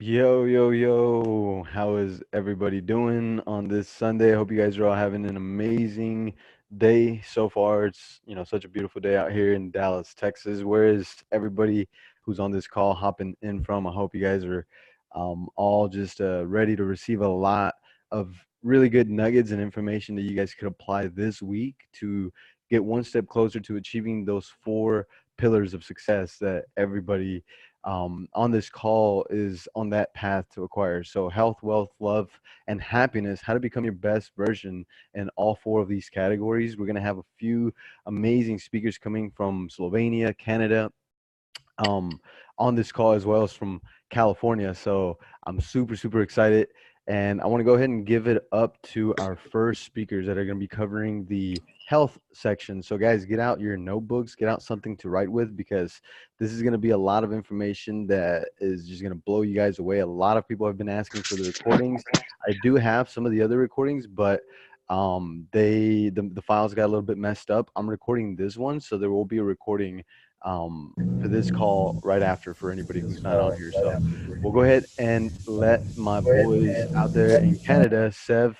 Yo, yo, yo. How is everybody doing on this Sunday? I hope you guys are all having an amazing day so far. It's, such a beautiful day out here in Dallas, Texas. Where is everybody who's on this call hopping in from? I hope you guys are all just ready to receive a lot of really good nuggets and information that you guys could apply this week to get one step closer to achieving those four pillars of success that everybody on this call is on that path to acquire. So, health, wealth, love, and happiness, how to become your best version in all four of these categories. We're going to have a few amazing speakers coming from Slovenia, Canada, um, on this call as well as from California. So I'm super, super excited. And I want to go ahead and give it up to our first speakers that are going to be covering the health section. So, guys, get out your notebooks, get out something to write with, because this is going to be a lot of information that is just going to blow you guys away. A lot of people have been asking for the recordings. I do have some of the other recordings, but the files got a little bit messed up. I'm recording this one, so there will be a recording for this call right after for anybody who's not on here. So we'll go ahead and let my boys out there in Canada, Sev,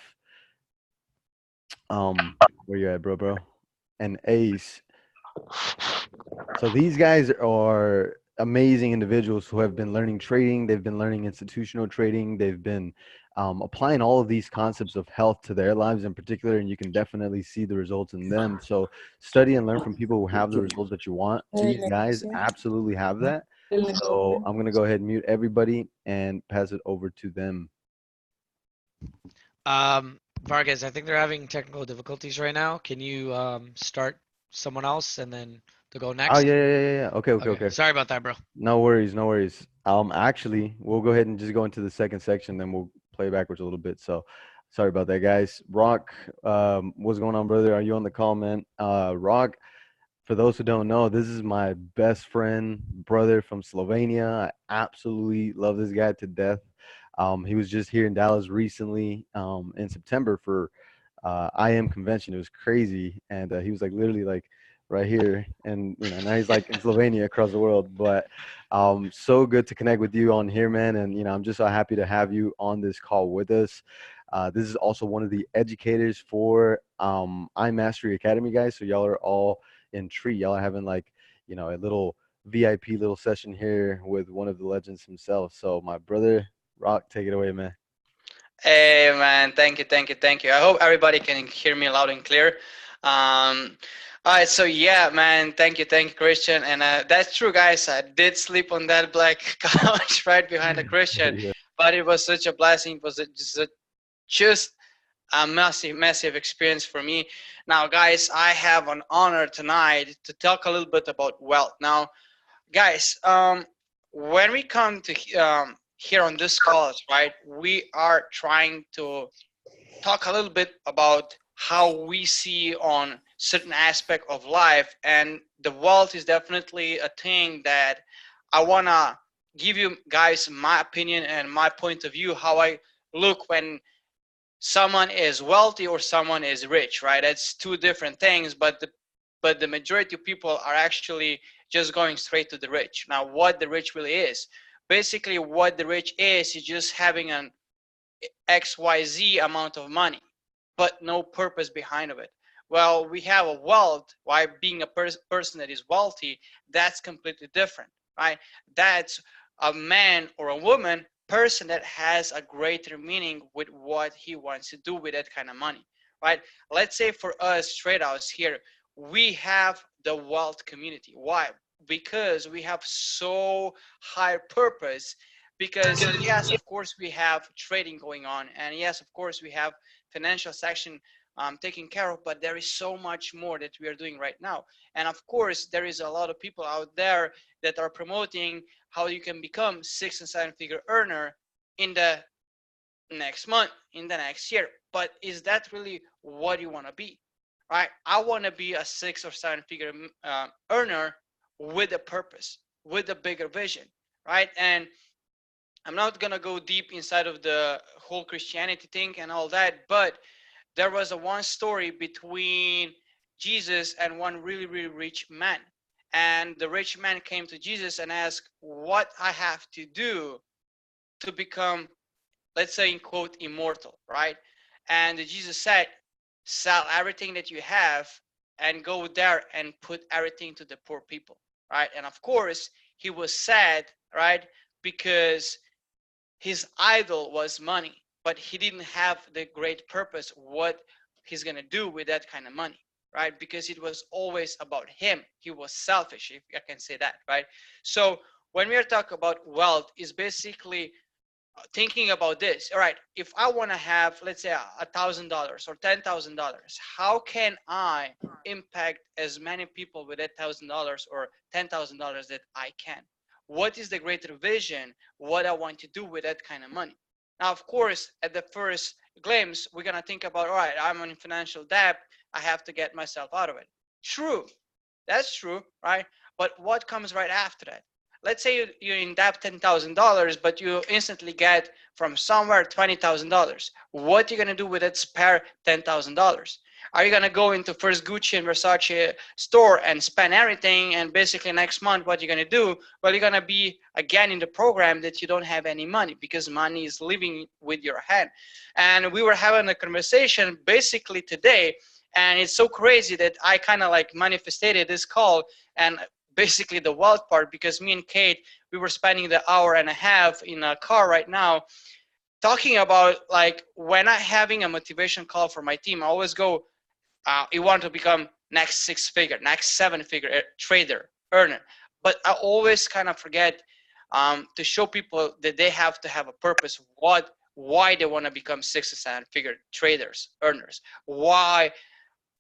where you at, bro, and Ace. So these guys are amazing individuals who have been learning trading. They've been learning institutional trading. They've been applying all of these concepts of health to their lives in particular, and you can definitely see the results in them. So study and learn from people who have the results that you want. These guys absolutely have that. So I'm gonna go ahead and mute everybody and pass it over to them. Vargas, I think they're having technical difficulties right now. Can you start someone else and then to go Oh next? yeah. Okay, okay, Okay, okay. sorry about that, bro. No worries, no worries. Actually, we'll go ahead and just go into the second section, then we'll play backwards a little bit. So, sorry about that, guys. Rock, what's going on, brother? Are you on the call, man? Rock, for those who don't know, this is my best friend, brother from Slovenia. I absolutely love this guy to death. He was just here in Dallas recently, in September for IM convention. It was crazy, and he was like literally like right here, and now he's like in Slovenia across the world. But so good to connect with you on here, man. And I'm just so happy to have you on this call with us. This is also one of the educators for iMastery Academy, guys. So y'all are all in tree. Y'all are having like a little VIP little session here with one of the legends himself. So my brother Rock, take it away, man. Hey man, thank you, thank you, thank you. I hope everybody can hear me loud and clear. All right, so yeah, man, thank you, Christian. And that's true, guys. I did sleep on that black couch right behind the Christian, Yeah. but it was such a blessing. It was just a massive, massive experience for me. Now, guys, I have an honor tonight to talk a little bit about wealth. Now, guys, when we come to here on this calls, right, we are trying to talk a little bit about how we see on certain aspect of life, and the wealth is definitely a thing that I want to give you guys my opinion and my point of view, how I look when someone is wealthy or someone is rich, right? That's two different things, but the majority of people are actually just going straight to the rich. Now, what the rich really is, basically, what the rich is just having an XYZ amount of money, but no purpose behind of it. Well, we have a wealth. Why being a person that is wealthy, that's completely different, right? That's a man or a woman person that has a greater meaning with what he wants to do with that kind of money, right? Let's say for us TradeHouse here, we have the wealth community. Why? Because we have so high purpose. Because yes, of course we have trading going on, and yes, of course we have financial section taken care of, but there is so much more that we are doing right now. And of course there is a lot of people out there that are promoting how you can become 6 and 7 figure earner in the next month, in the next year. But is that really what you want to be? Right? I want to be a 6 or 7 figure earner with a purpose, with a bigger vision, right? And I'm not gonna go deep inside of the whole Christianity thing and all that, but there was a one story between Jesus and one really, really rich man. And the rich man came to Jesus and asked, "What I have to do to become, let's say in quote, immortal, right? And Jesus said, sell everything that you have and go there and put everything to the poor people, right? And of course, he was sad, right? Because his idol was money, but he didn't have the great purpose what he's going to do with that kind of money, right? Because it was always about him. He was selfish, if I can say that, right? So when we are talking about wealth, is basically thinking about this. All right, if I want to have, let's say, $1,000 or $10,000, how can I impact as many people with $1,000 or $10,000 that I can? What is the greater vision? What I want to do with that kind of money? Now, of course, at the first glimpse, we're gonna think about, all right, I'm in financial debt. I have to get myself out of it. True, that's true, right? But what comes right after that? Let's say you're in debt $10,000, but you instantly get from somewhere $20,000. What are you gonna do with that spare $10,000? Are you gonna go into first Gucci and Versace store and spend everything, and basically next month what you're gonna do? Well, you're gonna be again in the program that you don't have any money because money is living with your hand. And we were having a conversation basically today, and it's so crazy that I kind of like manifested this call and basically the wealth part, because me and Kate, we were spending the hour and a half in a car right now talking about, like, when I having a motivation call for my team, I always go, you want to become next 6-figure, next 7-figure trader, earner. But I always kind of forget to show people that they have to have a purpose, why they want to become 6 or 7-figure traders, earners, why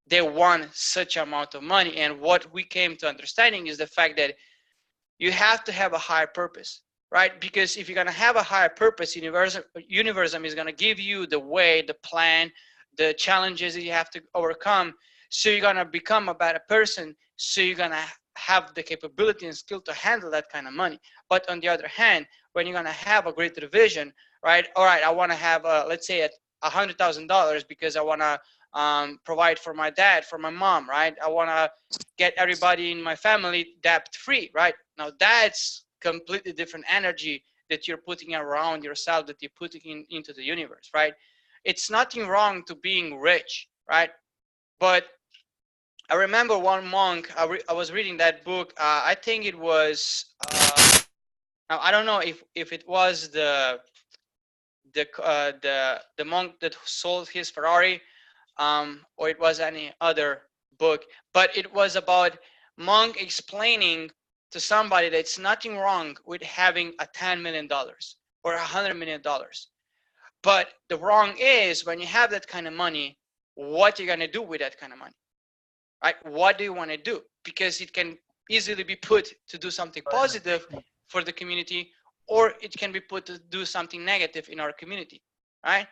they want such amount of money. And what we came to understanding is the fact that you have to have a higher purpose, right? Because if you're going to have a higher purpose, universum is going to give you the way, the plan, the challenges that you have to overcome. So you're going to become a better person. So you're going to have the capability and skill to handle that kind of money. But on the other hand, when you're going to have a greater vision, right? All right, I want to have, let's say, $100,000 because I want to provide for my dad, for my mom, right? I want to get everybody in my family debt free, right? Now that's completely different energy that you're putting around yourself, that you're putting into the universe, right? It's nothing wrong to being rich, right? But I remember one monk, I was reading that book, I think it was, now I don't know if it was the monk that sold his Ferrari, or it was any other book, but it was about monk explaining to somebody that it's nothing wrong with having a $10 million or $100 million. But the wrong is when you have that kind of money, what you're gonna do with that kind of money, right? What do you want to do? Because it can easily be put to do something positive for the community, or it can be put to do something negative in our community, right?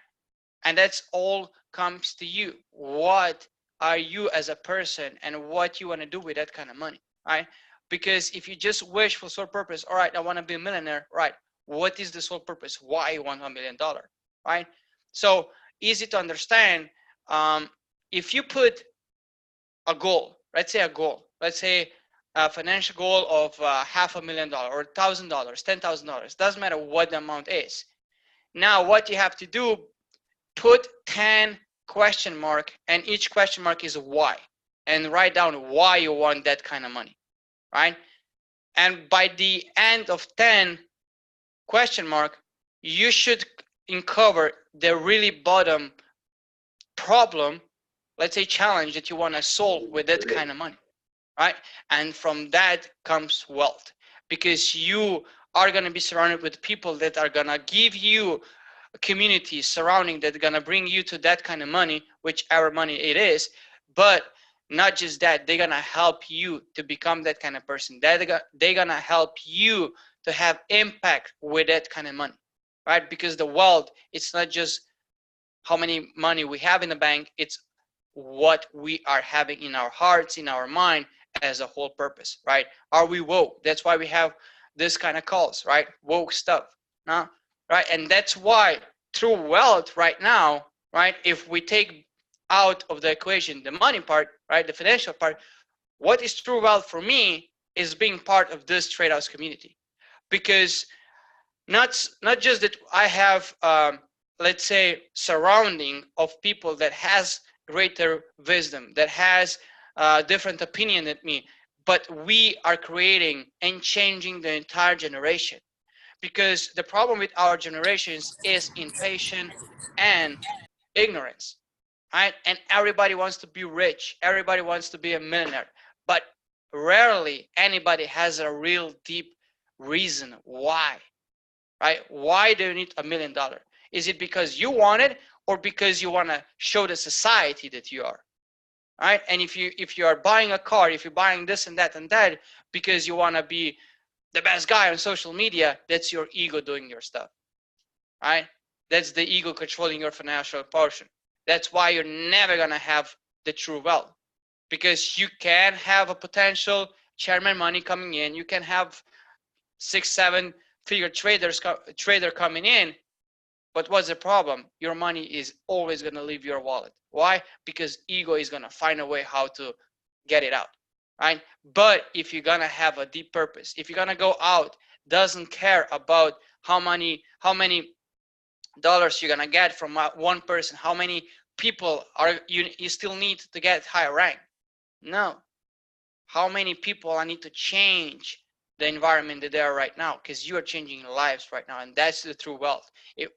And that's all comes to you. What are you as a person, and what you want to do with that kind of money, right? Because if you just wish for sole purpose, all right, I want to be a millionaire, right? What is the sole purpose? Why you want $1 million, right? So easy to understand. If you put a goal, let's say a goal, let's say a financial goal of $500,000 or $1,000, $10,000, doesn't matter what the amount is. Now what you have to do, put 10 question mark, and each question mark is why, and write down why you want that kind of money, right? And by the end of 10 question mark, you should uncover the really bottom problem, let's say challenge, that you want to solve with that kind of money, right? And from that comes wealth, because you are going to be surrounded with people that are going to give you a community surrounding that are going to bring you to that kind of money, whichever money it is. But not just that, they're going to help you to become that kind of person. They're going to help you to have impact with that kind of money, right? Because the wealth, it's not just how many money we have in the bank, it's what we are having in our hearts, in our mind, as a whole purpose, right? Are we woke? That's why we have this kind of calls, right? Woke stuff, no? Right? And that's why true wealth right now, right? If we take out of the equation the money part, right? The financial part, what is true wealth for me is being part of this TradeHouse community. Because Not just that I have let's say surrounding of people that has greater wisdom, that has different opinion than me, but we are creating and changing the entire generation. Because the problem with our generations is impatience and ignorance, right? And everybody wants to be rich, everybody wants to be a millionaire, but rarely anybody has a real deep reason why, right? Why do you need $1 million? Is it because you want it, or because you want to show the society that you are, right? And if you are buying a car, if you're buying this and that because you want to be the best guy on social media, that's your ego doing your stuff, right? That's the ego controlling your financial portion. That's why you're never gonna have the true wealth, because you can have a potential chairman money coming in, you can have 6 7 figure trader coming in, but what's the problem? Your money is always gonna leave your wallet. Why? Because ego is gonna find a way how to get it out, right? But if you're gonna have a deep purpose, if you're gonna go out, doesn't care about how many dollars you're gonna get from one person, how many people are you still need to get higher rank. No, how many people I need to change the environment that they are right now, because you are changing lives right now, and that's the true wealth. It,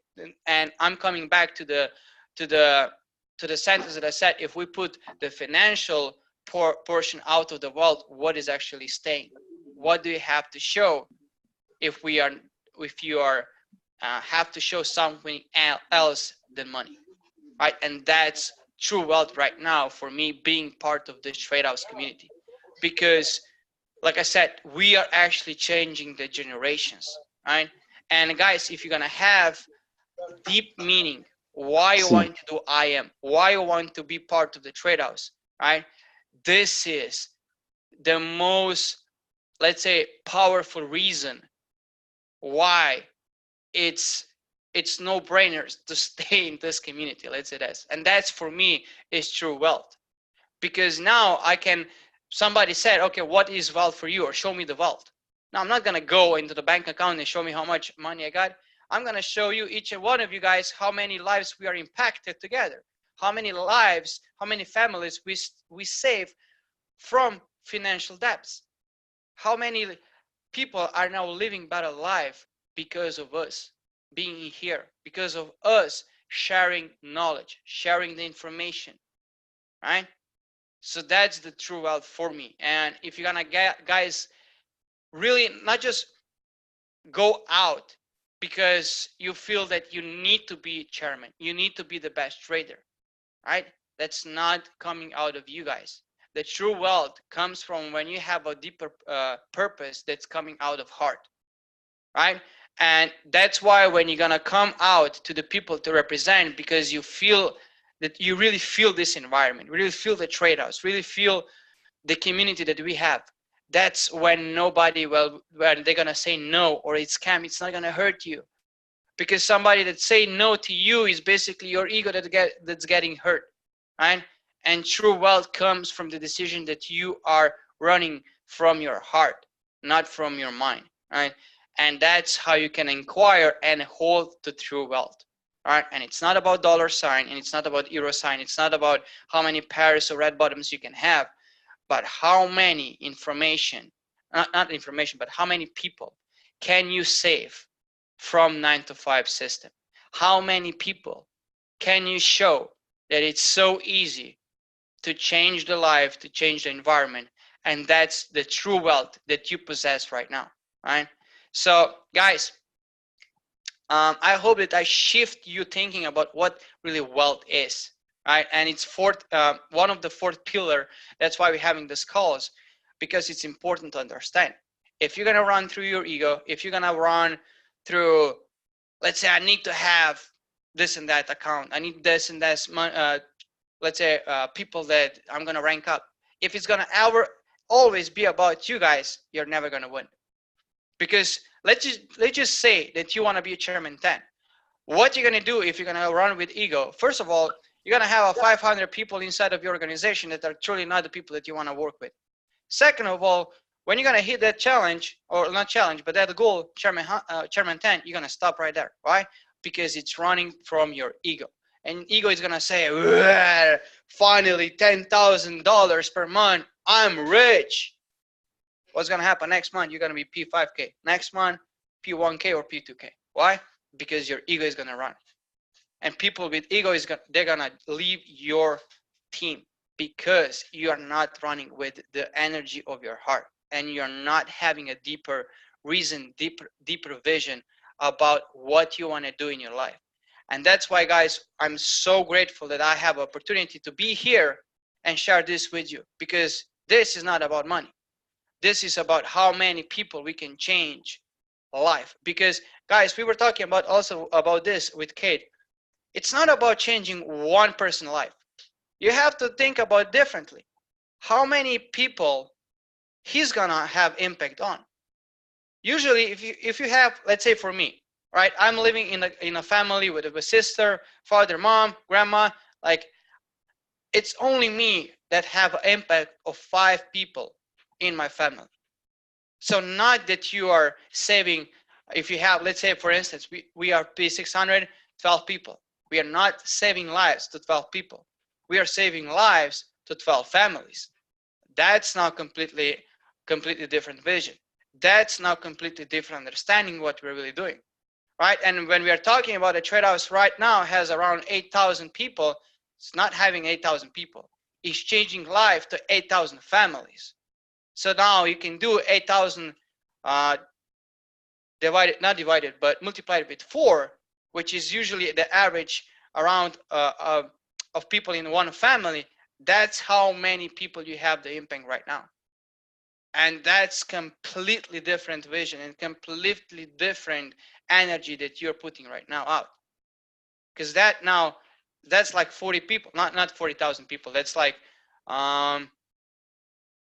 and I'm coming back to the to the sentence that I said: if we put the financial portion out of the wealth, what is actually staying? What do you have to show if we are if you are have to show something else than money, right? And that's true wealth right now for me, being part of this TradeHouse community, because like I said, we are actually changing the generations, right? And guys, if you're gonna have deep meaning, why you See, want to do IM, why you want to be part of the TradeHouse, right? This is the most, let's say, powerful reason why it's it's no brainers to stay in this community. Let's say that, and that's for me is true wealth. Because now I can, somebody said, okay, what is wealth for you, or show me the wealth. Now I'm not going to go into the bank account and show me how much money I got. I'm going to show you, each and one of you guys, how many lives we are impacted together, how many lives, how many families we save from financial debts, how many people are now living better life because of us being here, because of us sharing knowledge, sharing the information, right? So that's the true wealth for me. And if you're gonna get, guys, really not just go out because you feel that you need to be chairman, you need to be the best trader, right? That's not coming out of you guys. The true wealth comes from when you have a deeper purpose that's coming out of heart, right? And that's why when you're gonna come out to the people to represent, because you feel that you really feel this environment, really feel the TradeHouse, really feel the community that we have. That's when nobody, well, when they're gonna say no or it's scam, it's not gonna hurt you, because somebody that say no to you is basically your ego that's getting hurt, right? And true wealth comes from the decision that you are running from your heart, not from your mind, right? And that's how you can inquire and hold the true wealth, right? And it's not about dollar sign, and it's not about euro sign, it's not about how many pairs or red bottoms you can have, but how many information, not information, but how many people can you save from 9 to 5 system? How many people can you show that it's so easy to change the life, to change the environment? And that's the true wealth that you possess right now, right? So guys, I hope that I shift you thinking about what really wealth is, right? And it's one of the fourth pillar. That's why we're having this calls, because it's important to understand. If you're gonna run through your ego, if you're gonna run through, let's say I need to have this and that account, I need this and that, let's say people that I'm gonna rank up. If it's gonna ever always be about you guys, you're never gonna win. Because let's just say that you want to be a chairman 10. What you're gonna do if you're gonna run with ego? First of all, you're gonna have 500 people inside of your organization that are truly not the people that you want to work with. Second of all, When you're gonna hit that challenge, or not challenge, but that goal, Chairman 10, you're gonna stop right there. Why? Because it's running from your ego. And ego is gonna say, finally $10,000 per month, I'm rich. What's gonna happen next month? You're gonna be P5K. Next month, P1K or P2K. Why? Because your ego is gonna run. And people with ego they're gonna leave your team because you are not running with the energy of your heart, and you're not having a deeper reason, deeper vision about what you want to do in your life. And that's why, guys, I'm so grateful that I have opportunity to be here and share this with you, because this is not about money. This is about how many people we can change life. Because, guys, we were talking about also about this with Kate. It's not about changing one person's life. You have to think about differently. How many people he's gonna have impact on? Usually, if you have, let's say for me, right? I'm living in a family with a sister, father, mom, grandma. Like, it's only me that have an impact of 5 people in my family. So not that you are saving. If you have, let's say for instance, we are P600, 12 people. We are not saving lives to 12 people. We are saving lives to 12 families. That's now completely different vision. That's now completely different understanding what we're really doing, right? And when we are talking about a TradeHouse right now has around 8,000 people, it's not having 8,000 people. It's changing life to 8,000 families. So now you can do 8,000 not divided, but multiplied with 4, which is usually the average around of people in one family. That's how many people you have the impact right now. And that's completely different vision and completely different energy that you're putting right now out. Because that's like 40 people, not 40,000 people. That's like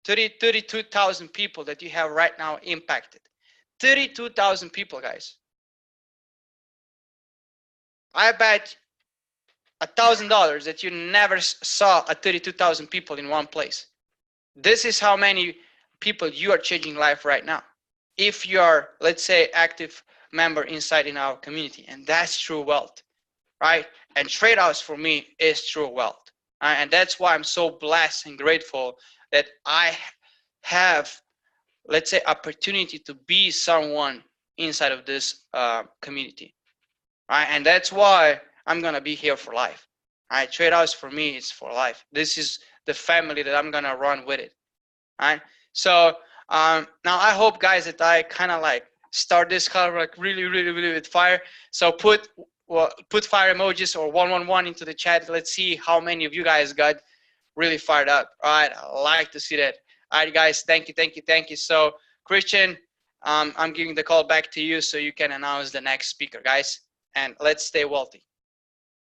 32,000 people that you have right now impacted. 32,000 people, guys. I bet $1,000 that you never saw 32,000 people in one place. This is how many people you are changing life right now. If you are, let's say, active member inside in our community, and that's true wealth, right? And TradeHouse for me is true wealth, right? And that's why I'm so blessed and grateful that I have, let's say, opportunity to be someone inside of this community, right? And that's why I'm gonna be here for life. Right? TradeHouse for me is for life. This is the family that I'm gonna run with it. Right? So now I hope, guys, that I kind of like start this color like really with fire. So put fire emojis or 111 into the chat. Let's see how many of you guys got really fired up. All right, I like to see that. All right, guys, thank you. So Christian, I'm giving the call back to you so you can announce the next speaker, guys, and let's stay wealthy.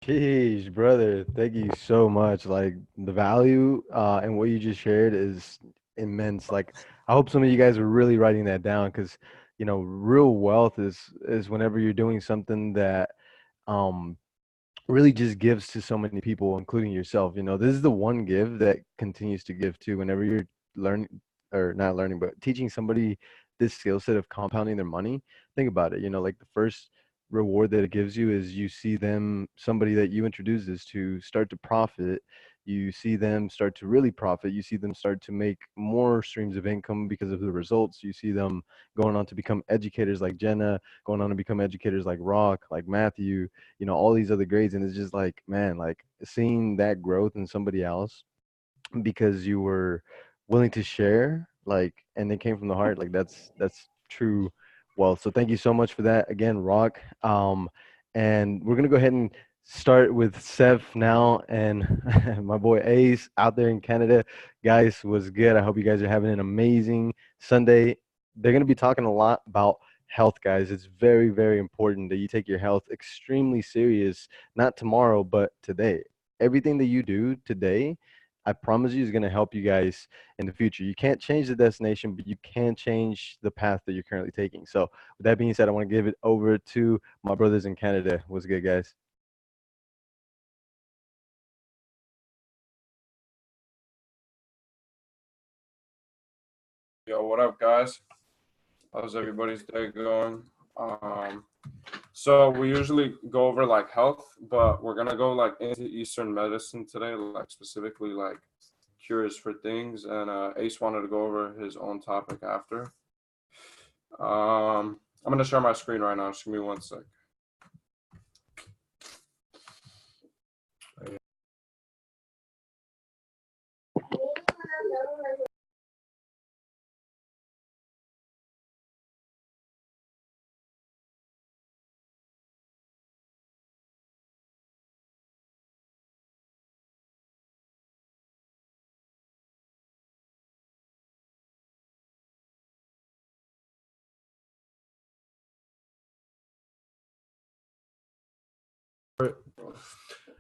Jeez, brother, thank you so much. Like the value and what you just shared is immense. Like I hope some of you guys are really writing that down because real wealth is whenever you're doing something that um really just gives to so many people, including yourself. This is the one give that continues to give too. Whenever you're learning or not learning, but teaching somebody this skill set of compounding their money, think about it. Like the first reward that it gives you is you see them, somebody that you introduce this to, start to profit. You see them start to really profit. You see them start to make more streams of income because of the results. You see them going on to become educators like Jenna, going on to become educators like Rock, like Matthew, all these other grades. And it's just like, man, like seeing that growth in somebody else because you were willing to share, like, and it came from the heart, like that's true wealth. So thank you so much for that again, Rock. And we're gonna go ahead and start with Sev now, and my boy Ace out there in Canada. Guys, was good. I hope you guys are having an amazing Sunday. They're gonna be talking a lot about health, guys. It's very, very important that you take your health extremely serious, not tomorrow, but today. Everything that you do today, I promise you, is going to help you guys in the future. You can't change the destination, but you can change the path that you're currently taking. So with that being said, I want to give it over to my brothers in Canada. What's good, guys? Yo, what up, guys? How's everybody's day going? So we usually go over like health, but we're gonna go like into Eastern medicine today, like specifically like cures for things. And Ace wanted to go over his own topic after. I'm gonna share my screen right now. Just give me 1 sec.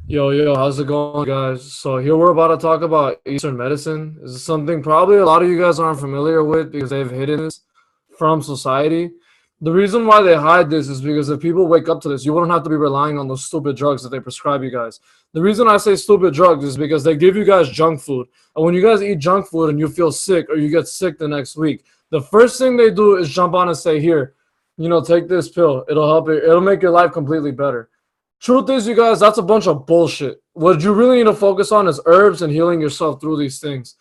Yo, how's it going, guys? So here we're about to talk about Eastern medicine. This is something probably a lot of you guys aren't familiar with because they've hidden this from society. The reason why they hide this is because if people wake up to this, you wouldn't have to be relying on those stupid drugs that they prescribe you guys. The reason I say stupid drugs is because they give you guys junk food. And when you guys eat junk food and you feel sick or you get sick the next week, the first thing they do is jump on and say, here, take this pill. It'll help you. It'll make your life completely better. Truth is, you guys, that's a bunch of bullshit. What you really need to focus on is herbs and healing yourself through these things.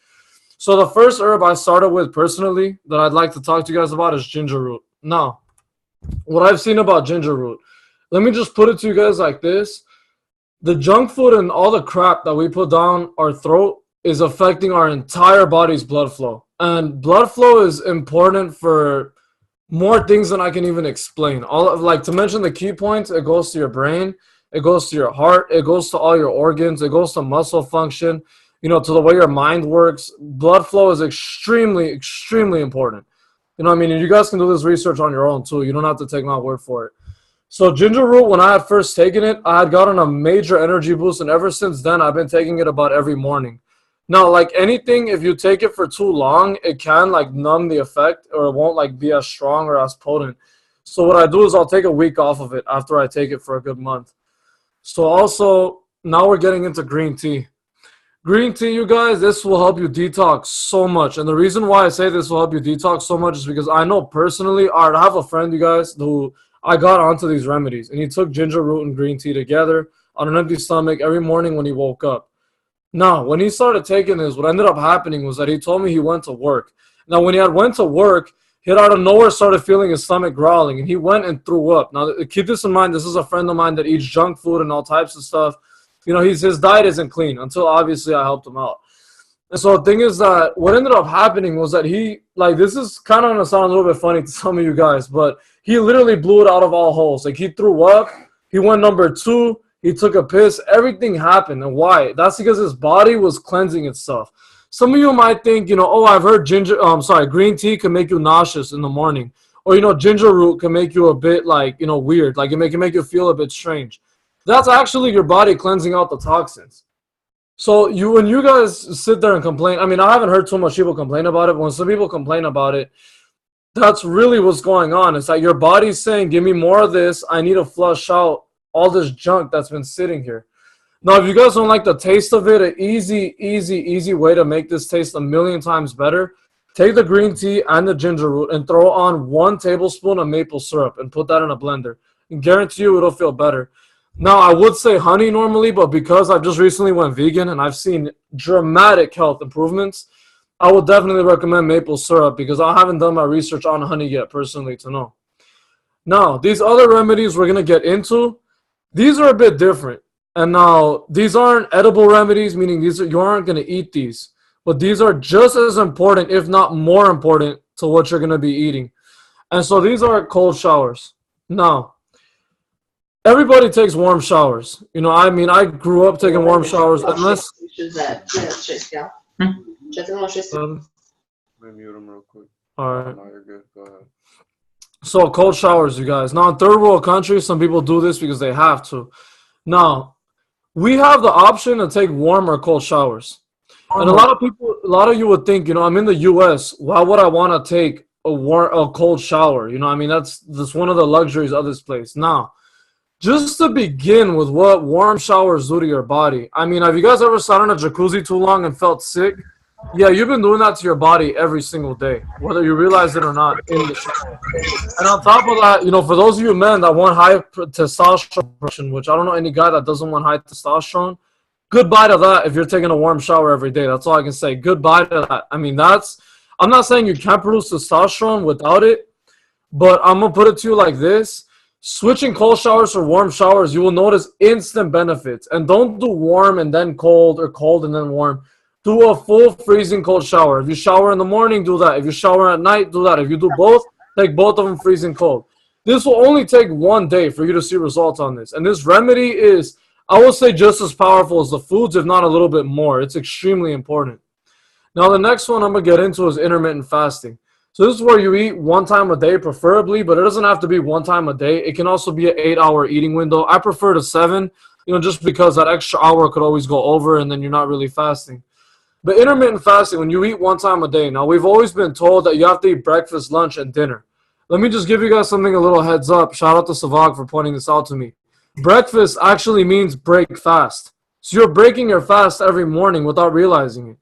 So the first herb I started with personally that I'd like to talk to you guys about is ginger root. Now, what I've seen about ginger root, let me just put it to you guys like this. The junk food and all the crap that we put down our throat is affecting our entire body's blood flow. And blood flow is important for more things than I can even explain. To mention the key points, it goes to your brain, it goes to your heart, it goes to all your organs, it goes to muscle function, to the way your mind works. Blood flow is extremely, extremely important. And you guys can do this research on your own too. You don't have to take my word for it. So ginger root, when I had first taken it, I had gotten a major energy boost, and ever since then, I've been taking it about every morning. Now, like anything, if you take it for too long, it can numb the effect, or it won't be as strong or as potent. So what I do is I'll take a week off of it after I take it for a good month. So also, now we're getting into green tea. Green tea, you guys, this will help you detox so much. And the reason why I say this will help you detox so much is because I know personally, I have a friend, you guys, who I got onto these remedies. And he took ginger root and green tea together on an empty stomach every morning when he woke up. Now, when he started taking this, what ended up happening was that he told me he went to work. Now, when he had went to work, he had out of nowhere started feeling his stomach growling, and he went and threw up. Now, keep this in mind. This is a friend of mine that eats junk food and all types of stuff. His diet isn't clean until obviously I helped him out. And so the thing is that what ended up happening was that he, this is kind of going to sound a little bit funny to some of you guys, but he literally blew it out of all holes. He threw up. He went number 2. He took a piss. Everything happened. And why? That's because his body was cleansing itself. Some of you might think, I've heard green tea can make you nauseous in the morning. Or, ginger root can make you a bit weird. It can make you feel a bit strange. That's actually your body cleansing out the toxins. So when you guys sit there and complain, I haven't heard too much people complain about it. But when some people complain about it, that's really what's going on. It's like your body's saying, give me more of this. I need to flush out all this junk that's been sitting here. Now, if you guys don't like the taste of it, an easy way to make this taste a million times better, take the green tea and the ginger root and throw on 1 tablespoon of maple syrup and put that in a blender. And guarantee you it'll feel better. Now, I would say honey normally, but because I've just recently went vegan and I've seen dramatic health improvements, I would definitely recommend maple syrup because I haven't done my research on honey yet personally to know. Now, these other remedies we're going to get into, these are a bit different. And now, these aren't edible remedies, meaning you aren't going to eat these. But these are just as important, if not more important, to what you're going to be eating. And so these are cold showers. Now, everybody takes warm showers. I grew up taking warm showers unless... Let me mute him real quick. All right. No, you're good. Go ahead. So cold showers, you guys. Now, in third world countries, some people do this because they have to. Now, we have the option to take warm or cold showers. And a lot of you would think, I'm in the U.S. Why would I want to take a cold shower? That's one of the luxuries of this place. Now, just to begin with what warm showers do to your body. Have you guys ever sat in a jacuzzi too long and felt sick? Yeah, you've been doing that to your body every single day, whether you realize it or not in the shower. And on top of that, for those of you men that want high testosterone production, which I don't know any guy that doesn't want high testosterone, goodbye to that if you're taking a warm shower every day. That's all I can say. Goodbye to that. I mean, I'm not saying you can't produce testosterone without it, but I'm going to put it to you like this. Switching cold showers for warm showers, you will notice instant benefits. And don't do warm and then cold or cold and then warm. Do a full freezing cold shower. If you shower in the morning, do that. If you shower at night, do that. If you do both, take both of them freezing cold. This will only take 1 day for you to see results on this. And this remedy is, I will say, just as powerful as the foods, if not a little bit more. It's extremely important. Now, the next one I'm going to get into is intermittent fasting. So this is where you eat 1 time a day, preferably, but it doesn't have to be 1 time a day. It can also be an 8-hour eating window. I prefer to 7, just because that extra hour could always go over and then you're not really fasting. But intermittent fasting, when you eat 1 time a day, now we've always been told that you have to eat breakfast, lunch, and dinner. Let me just give you guys something, a little heads up. Shout out to Savag for pointing this out to me. Breakfast actually means break fast. So you're breaking your fast every morning without realizing it.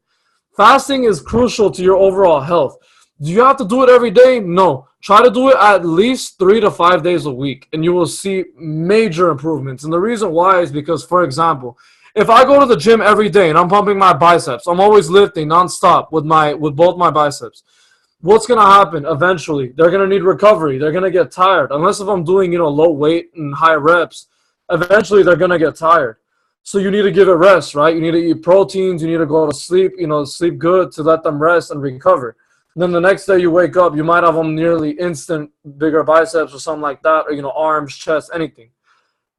Fasting is crucial to your overall health. Do you have to do it every day? No. Try to do it at least 3 to 5 days a week, and you will see major improvements. And the reason why is because, for example, if I go to the gym every day and I'm pumping my biceps, I'm always lifting nonstop with both my biceps. What's going to happen eventually? They're going to need recovery. They're going to get tired. Unless if I'm doing, low weight and high reps, eventually they're going to get tired. So you need to give it rest, right? You need to eat proteins. You need to go to sleep, sleep good to let them rest and recover. And then the next day you wake up, you might have them nearly instant bigger biceps or something like that, or, arms, chest, anything.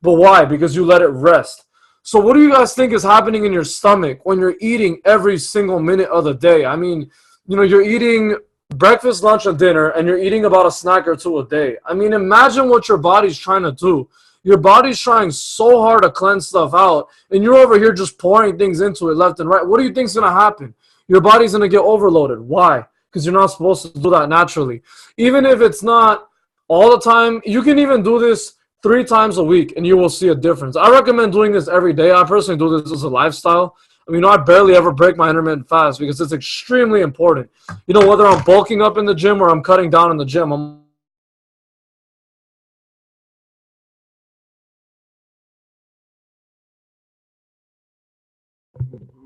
But why? Because you let it rest. So what do you guys think is happening in your stomach when you're eating every single minute of the day? I mean, you're eating breakfast, lunch, and dinner, and you're eating about a snack or 2 a day. I mean, imagine what your body's trying to do. Your body's trying so hard to cleanse stuff out, and you're over here just pouring things into it left and right. What do you think's going to happen? Your body's going to get overloaded. Why? Because you're not supposed to do that naturally. Even if it's not all the time, you can even do this 3 times a week, and you will see a difference. I recommend doing this every day. I personally do this as a lifestyle. I mean, I barely ever break my intermittent fast because it's extremely important. Whether I'm bulking up in the gym or I'm cutting down in the gym,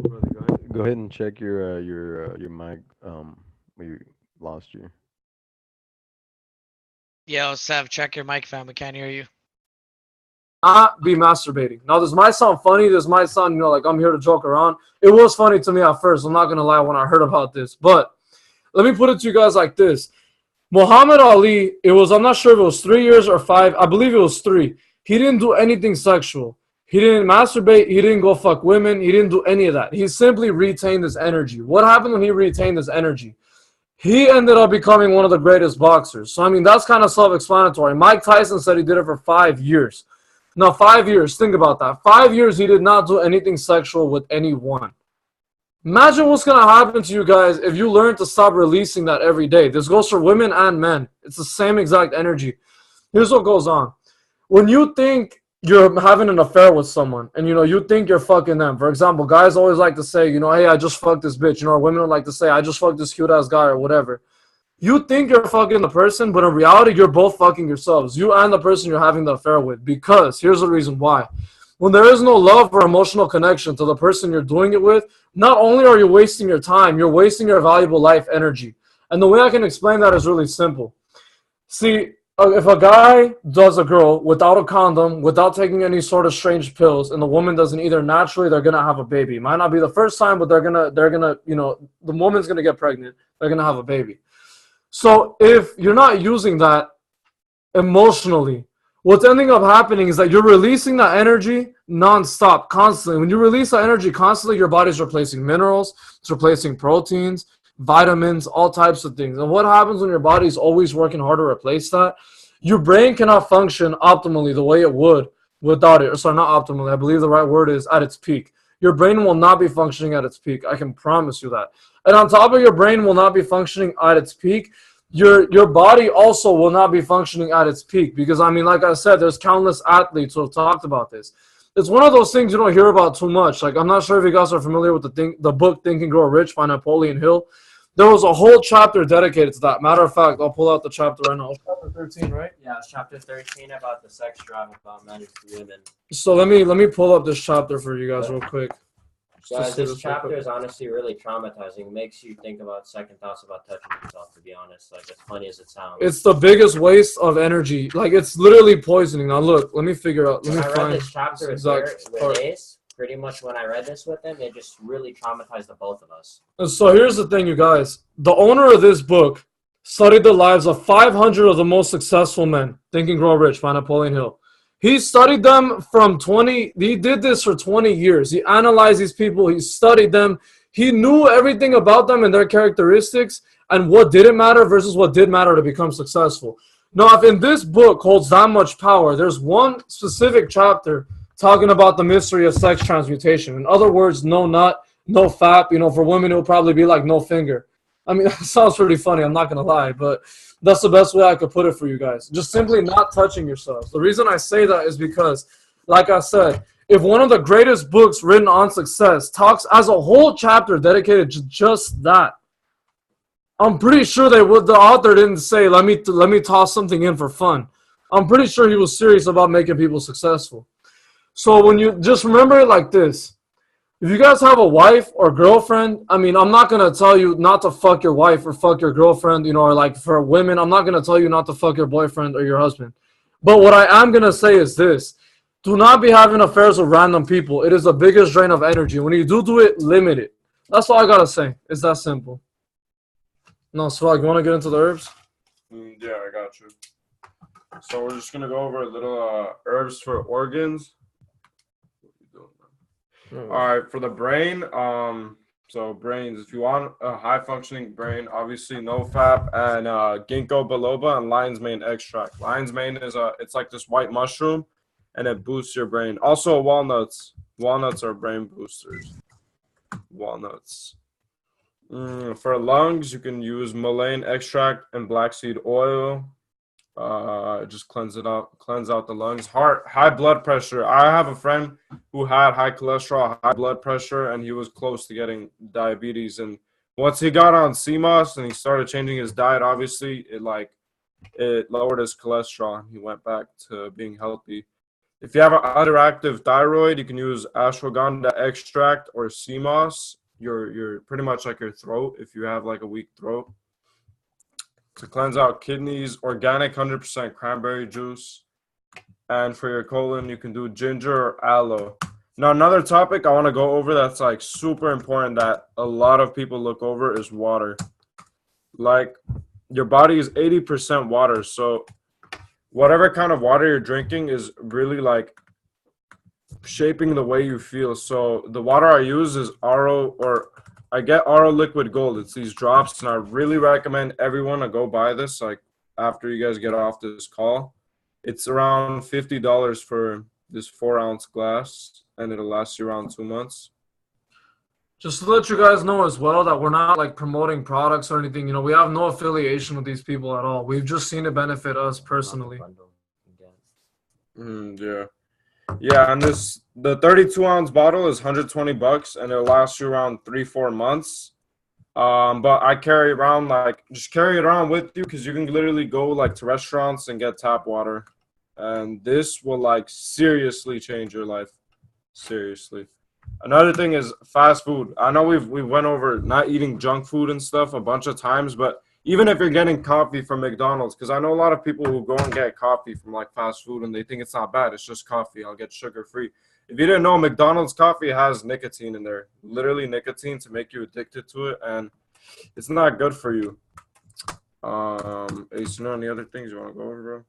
Brother, go ahead and check your mic. We lost you. Yo, Sev, check your mic, fam. We can't hear you. not be masturbating. Now, this might sound funny. This might sound, like I'm here to joke around. It was funny to me at first. I'm not going to lie when I heard about this. But let me put it to you guys like this. Muhammad Ali, I'm not sure if it was 3 years or 5. I believe it was 3. He didn't do anything sexual. He didn't masturbate. He didn't go fuck women. He didn't do any of that. He simply retained his energy. What happened when he retained his energy? He ended up becoming one of the greatest boxers. So, I mean, that's kind of self-explanatory. Mike Tyson said he did it for 5 years. Now, 5 years, think about that. 5 years he did not do anything sexual with anyone. Imagine what's going to happen to you guys if you learn to stop releasing that every day. This goes for women and men. It's the same exact energy. Here's what goes on. When you think you're having an affair with someone and, you think you're fucking them. For example, guys always like to say, hey, I just fucked this bitch. Or women would like to say, I just fucked this cute-ass guy or whatever. You think you're fucking the person, but in reality, you're both fucking yourselves. You and the person you're having the affair with. Because here's the reason why. When there is no love or emotional connection to the person you're doing it with, not only are you wasting your time, you're wasting your valuable life energy. And the way I can explain that is really simple. See, if a guy does a girl without a condom, without taking any sort of strange pills, and the woman doesn't either, naturally they're gonna have a baby. It might not be the first time, but they're gonna, the woman's gonna get pregnant. They're gonna have a baby. So if you're not using that emotionally, what's ending up happening is that you're releasing that energy nonstop, constantly. When you release that energy constantly, your body's replacing minerals, it's replacing proteins, vitamins, all types of things. And what happens when your body's always working hard to replace that? Your brain cannot function optimally the way it would without it. Sorry, not optimally. I believe the right word is at its peak. Your brain will not be functioning at its peak. I can promise you that. And on top of your brain will not be functioning at its peak, your body also will not be functioning at its peak. Because, I mean, like I said, there's countless athletes who have talked about this. It's one of those things you don't hear about too much. Like, I'm not sure if you guys are familiar with the book Think and Grow Rich by Napoleon Hill. There was a whole chapter dedicated to that. Matter of fact, I'll pull out the chapter right now. It's chapter 13, right? Yeah, it's chapter 13 about the sex drive about men and women. So let me pull up this chapter for you guys real quick. Guys, this chapter is honestly really traumatizing. It makes you think about second thoughts about touching yourself, to be honest. Like, as funny as it sounds. It's the biggest waste of energy. Like, it's literally poisoning. Now, look, let me figure out. When I read this chapter with Ace, pretty much when I read this with him, it just really traumatized the both of us. So here's the thing, you guys. The owner of this book studied the lives of 500 of the most successful men. Think and Grow Rich by Napoleon Hill. He studied them he did this for 20 years. He analyzed these people. He studied them. He knew everything about them and their characteristics and what didn't matter versus what did matter to become successful. Now, if in this book holds that much power, there's one specific chapter talking about the mystery of sex transmutation. In other words, no nut, no fap. For women, it'll probably be like no finger. I mean, that sounds pretty funny. I'm not going to lie, but that's the best way I could put it for you guys. Just simply not touching yourselves. The reason I say that is because, like I said, if one of the greatest books written on success talks as a whole chapter dedicated to just that, I'm pretty sure the author didn't say, let me toss something in for fun. I'm pretty sure he was serious about making people successful. So when you just remember it like this, if you guys have a wife or girlfriend, I mean, I'm not going to tell you not to fuck your wife or fuck your girlfriend, or like for women, I'm not going to tell you not to fuck your boyfriend or your husband. But what I am going to say is this. Do not be having affairs with random people. It is the biggest drain of energy. When you do it, limit it. That's all I got to say. It's that simple. No, Swag, you want to get into the herbs? Yeah, I got you. So we're just going to go over a little herbs for organs. All right, for the brain, so brains, if you want a high-functioning brain, obviously no fap and ginkgo biloba and lion's mane extract. Lion's mane is it's like this white mushroom, and it boosts your brain. Also, walnuts. Walnuts are brain boosters. Walnuts. For lungs, you can use mullein extract and black seed oil. Just cleanse out the lungs. Heart, high blood pressure. I have a friend who had high cholesterol, high blood pressure, and he was close to getting diabetes. And once he got on CMOS and he started changing his diet, obviously it lowered his cholesterol. He went back to being healthy. If you have an underactive thyroid, you can use ashwagandha extract or CMOS. You're pretty much like your throat if you have like a weak throat. To cleanse out kidneys, organic 100% cranberry juice. And for your colon, you can do ginger or aloe. Now, another topic I want to go over that's like super important that a lot of people look over is water. Like, your body is 80% water. So whatever kind of water you're drinking is really like shaping the way you feel. So the water I use is RO, or I get RO Liquid Gold. It's these drops, and I really recommend everyone to go buy this, like, after you guys get off this call. It's around $50 for this 4-ounce glass, and it'll last you around 2 months. Just to let you guys know as well that we're not, like, promoting products or anything. We have no affiliation with these people at all. We've just seen it benefit us personally. Yeah. Yeah, and the 32-ounce bottle is $120, and it'll last you around 3-4 months. But I carry around, just carry it around with you, because you can literally go like to restaurants and get tap water, and this will like seriously change your life. Seriously. Another thing is fast food. I know we went over not eating junk food and stuff a bunch of times, but even if you're getting coffee from McDonald's, because I know a lot of people who go and get coffee from like fast food and they think it's not bad. It's just coffee. I'll get sugar free. If you didn't know, McDonald's coffee has nicotine in there, literally nicotine to make you addicted to it, and it's not good for you. Ace, any other things you want to go over, bro?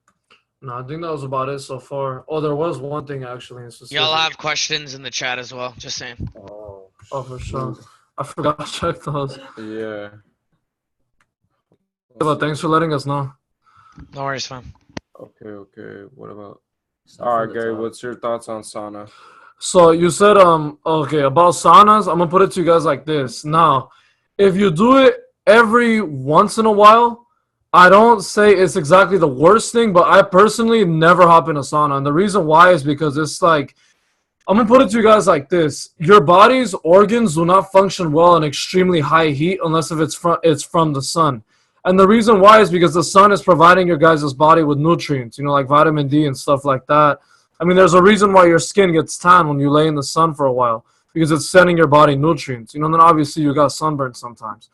No, I think that was about it so far. Oh, there was one thing actually in specific. Y'all have questions in the chat as well. Just saying. Oh, for sure. I forgot to check those. Yeah. But thanks for letting us know. No worries, fam. Okay. What about? All right, Gary. What's your thoughts on sauna? So you said okay, about saunas. I'm gonna put it to you guys like this. Now, if you do it every once in a while, I don't say it's exactly the worst thing, but I personally never hop in a sauna, and the reason why is because it's like I'm gonna put it to you guys like this: your body's organs do not function well in extremely high heat unless if it's from the sun. And the reason why is because the sun is providing your guys' body with nutrients, like vitamin D and stuff like that. I mean, there's a reason why your skin gets tan when you lay in the sun for a while, because it's sending your body nutrients. And then obviously you got sunburn sometimes,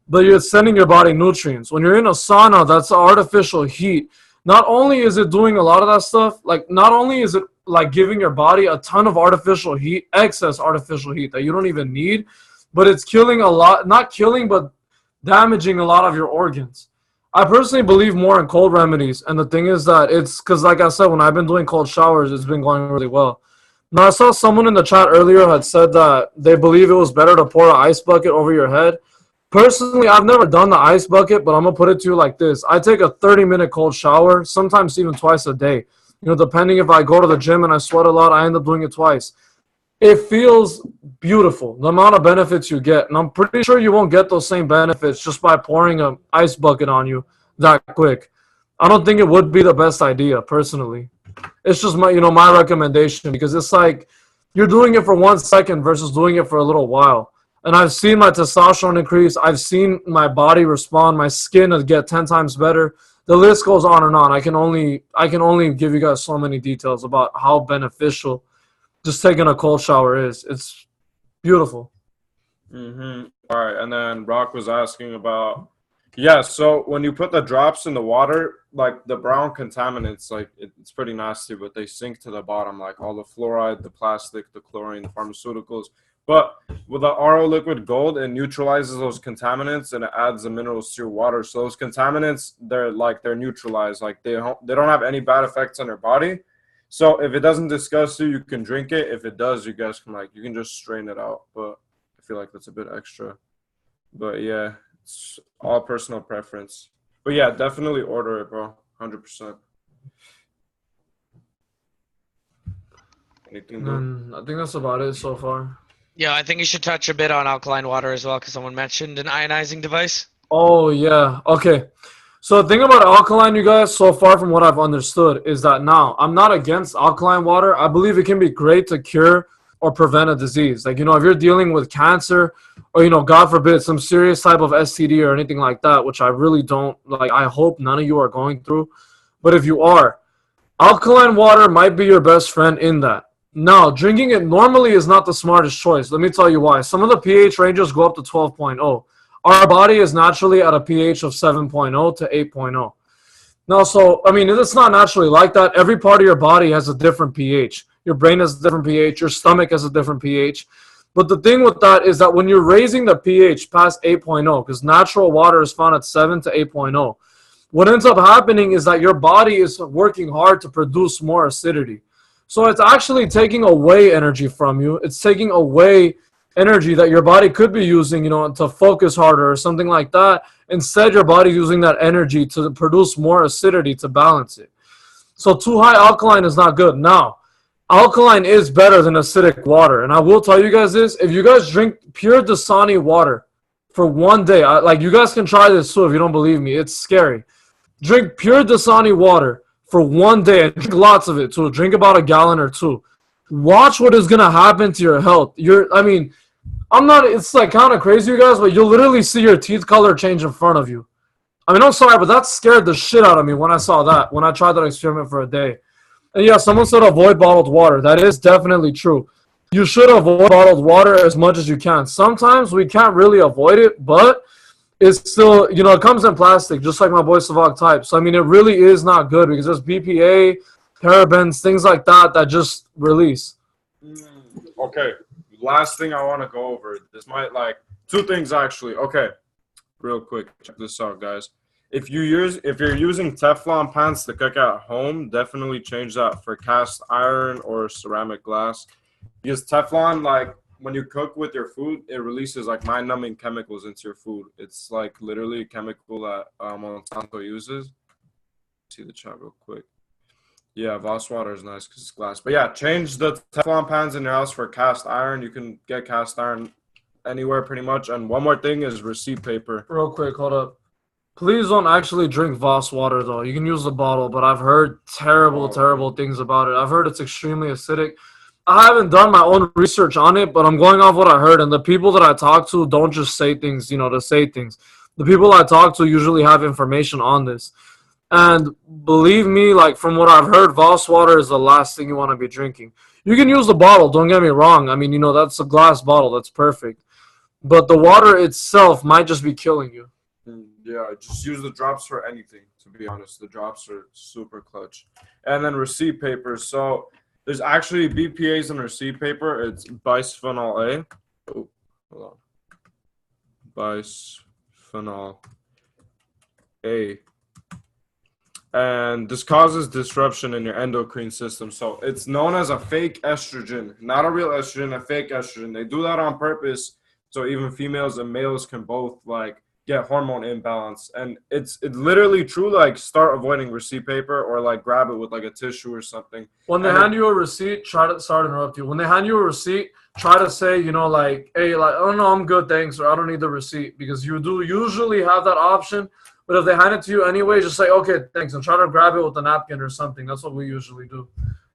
but you're sending your body nutrients. When you're in a sauna, that's artificial heat. Not only is it doing a lot of that stuff, like not only is it like giving your body a ton of artificial heat, excess artificial heat that you don't even need, but it's killing a lot, not killing, but damaging a lot of your organs. I personally believe more in cold remedies, and the thing is that it's because, like I said, when I've been doing cold showers, it's been going really well. Now, I saw someone in the chat earlier had said that they believe it was better to pour an ice bucket over your head. Personally, I've never done the ice bucket, but I'm going to put it to you like this. I take a 30-minute cold shower, sometimes even twice a day. Depending if I go to the gym and I sweat a lot, I end up doing it twice. It feels beautiful, the amount of benefits you get. And I'm pretty sure you won't get those same benefits just by pouring an ice bucket on you that quick. I don't think it would be the best idea, personally. It's just my recommendation, because it's like you're doing it for 1 second versus doing it for a little while. And I've seen my testosterone increase. I've seen my body respond, my skin get 10 times better. The list goes on and on. I can only give you guys so many details about how beneficial just taking a cold shower is. It's beautiful. All right, and then Rock was asking about, so when you put the drops in the water, like the brown contaminants, like it's pretty nasty, but they sink to the bottom, like all the fluoride, the plastic, the chlorine, the pharmaceuticals. But with the RO liquid gold, it neutralizes those contaminants and it adds the minerals to your water. So those contaminants, they're neutralized. Like they don't have any bad effects on your body. So if it doesn't disgust you, you can drink it. If it does, you guys can you can just strain it out. But I feel like that's a bit extra. But yeah, it's all personal preference. But yeah, definitely order it, bro. 100%. Anything? I think that's about it so far. Yeah, I think you should touch a bit on alkaline water as well, because someone mentioned an ionizing device. Oh, yeah. Okay. So the thing about alkaline, you guys, so far from what I've understood, is that now I'm not against alkaline water. I believe it can be great to cure or prevent a disease. Like, if you're dealing with cancer or, God forbid, some serious type of STD or anything like that, which I really don't, I hope none of you are going through. But if you are, alkaline water might be your best friend in that. Now, drinking it normally is not the smartest choice. Let me tell you why. Some of the pH ranges go up to 12.0. Our body is naturally at a pH of 7.0 to 8.0. Now, it's not naturally like that. Every part of your body has a different pH. Your brain has a different pH. Your stomach has a different pH. But the thing with that is that when you're raising the pH past 8.0, because natural water is found at 7 to 8.0, what ends up happening is that your body is working hard to produce more acidity. So it's actually taking away energy from you. It's taking away energy that your body could be using, to focus harder or something like that. Instead, your body's using that energy to produce more acidity to balance it. So too high alkaline is not good. Now, alkaline is better than acidic water. And I will tell you guys this. If you guys drink pure Dasani water for 1 day, you guys can try this too if you don't believe me. It's scary. Drink pure Dasani water for 1 day and drink lots of it too. Drink about a gallon or 2. Watch what is going to happen to your health. It's kind of crazy, you guys, but you'll literally see your teeth color change in front of you. I'm sorry, but that scared the shit out of me when I saw that, when I tried that experiment for a day. And yeah, someone said avoid bottled water. That is definitely true. You should avoid bottled water as much as you can. Sometimes we can't really avoid it, but it's still, it comes in plastic, just like my boy Savag type. So, it really is not good because there's BPA, parabens, things like that just release. Okay. Last thing I want to go over. This might, 2 things actually. Okay. Real quick. Check this out, guys. If you're using Teflon pans to cook at home, definitely change that for cast iron or ceramic glass. Because Teflon, when you cook with your food, it releases mind-numbing chemicals into your food. It's literally a chemical that Monsanto uses. See the chat real quick. Yeah, Voss water is nice because it's glass. But yeah, change the Teflon pans in your house for cast iron. You can get cast iron anywhere pretty much. And one more thing is receipt paper. Real quick, hold up. Please don't actually drink Voss water, though. You can use the bottle, but I've heard terrible things about it. I've heard it's extremely acidic. I haven't done my own research on it, but I'm going off what I heard. And the people that I talk to don't just say things, to say things. The people I talk to usually have information on this. And believe me, like from what I've heard, Voss water is the last thing you want to be drinking. You can use the bottle, don't get me wrong. I mean, that's a glass bottle, that's perfect. But the water itself might just be killing you. Yeah, just use the drops for anything, to be honest. The drops are super clutch. And then receipt paper. So there's actually BPAs in receipt paper. It's bisphenol A. Oh, hold on. Bisphenol A. And this causes disruption in your endocrine system. So it's known as a fake estrogen, not a real estrogen, a fake estrogen. They do that on purpose. So even females and males can both like get hormone imbalance. And it's literally true. Like start avoiding receipt paper or like grab it with like a tissue or something. When they hand you a receipt, sorry to interrupt you. When they hand you a receipt, try to say, like, hey, like, oh no, I'm good, thanks, or I don't need the receipt, because you do usually have that option. But if they hand it to you anyway, just say, okay, thanks, and try to grab it with a napkin or something. That's what we usually do.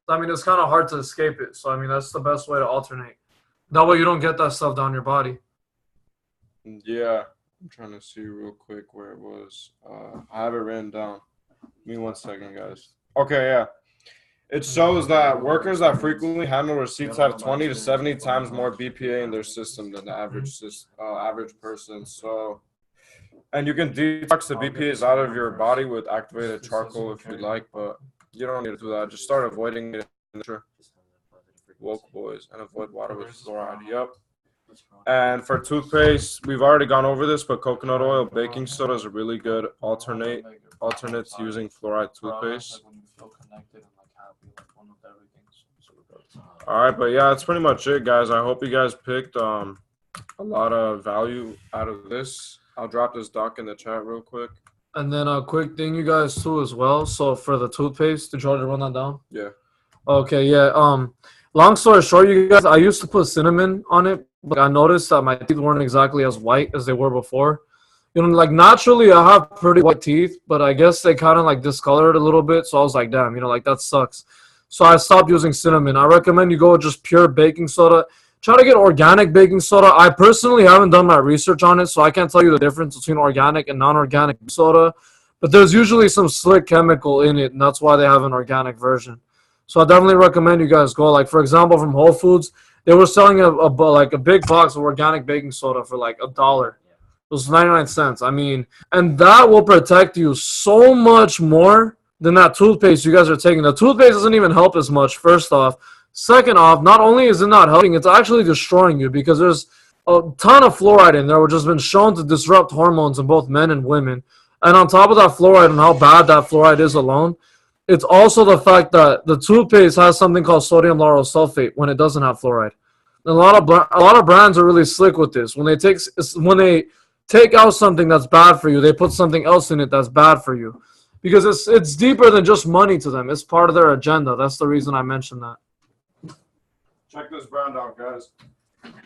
I mean, it's kind of hard to escape it. So, I mean, that's the best way to alternate. That way you don't get that stuff down your body. Yeah. I'm trying to see real quick where it was. I have it written down. Give me 1 second, guys. Okay, yeah. It shows that workers that frequently handle receipts have 20 to 70 times more BPA in their system than the average person. So, and you can detox the BPAs out of your body with activated charcoal if you like, but you don't need to do that. Just start avoiding it. Woke boys and avoid water with fluoride. Yep. And for toothpaste, we've already gone over this, but coconut oil, baking soda is a really good alternate to using fluoride toothpaste. All right, but yeah, that's pretty much it, guys. I hope you guys picked a lot of value out of this. I'll drop this doc in the chat real quick. And then a quick thing, you guys, too, as well. So for the toothpaste, did you already run that down? Yeah. Okay, yeah. Long story short, you guys, I used to put cinnamon on it, but I noticed that my teeth weren't exactly as white as they were before. Like naturally I have pretty white teeth, but I guess they kind of like discolored a little bit. So I was like, damn, like that sucks. So I stopped using cinnamon. I recommend you go with just pure baking soda. Try to get organic baking soda. I personally haven't done my research on it, so I can't tell you the difference between organic and non-organic soda. But there's usually some slick chemical in it, and that's why they have an organic version. So I definitely recommend you guys go. Like, for example, from Whole Foods, they were selling a big box of organic baking soda for like $1. It was 99 cents. I mean, and that will protect you so much more than that toothpaste you guys are taking. The toothpaste doesn't even help as much, first off. Second off, not only is it not helping, it's actually destroying you, because there's a ton of fluoride in there, which has been shown to disrupt hormones in both men and women. And on top of that fluoride and how bad that fluoride is alone, it's also the fact that the toothpaste has something called sodium lauryl sulfate when it doesn't have fluoride. And a lot of brands are really slick with this. When they take out something that's bad for you, they put something else in it that's bad for you, because it's deeper than just money to them. It's part of their agenda. That's the reason I mentioned that. Check this brand out, guys.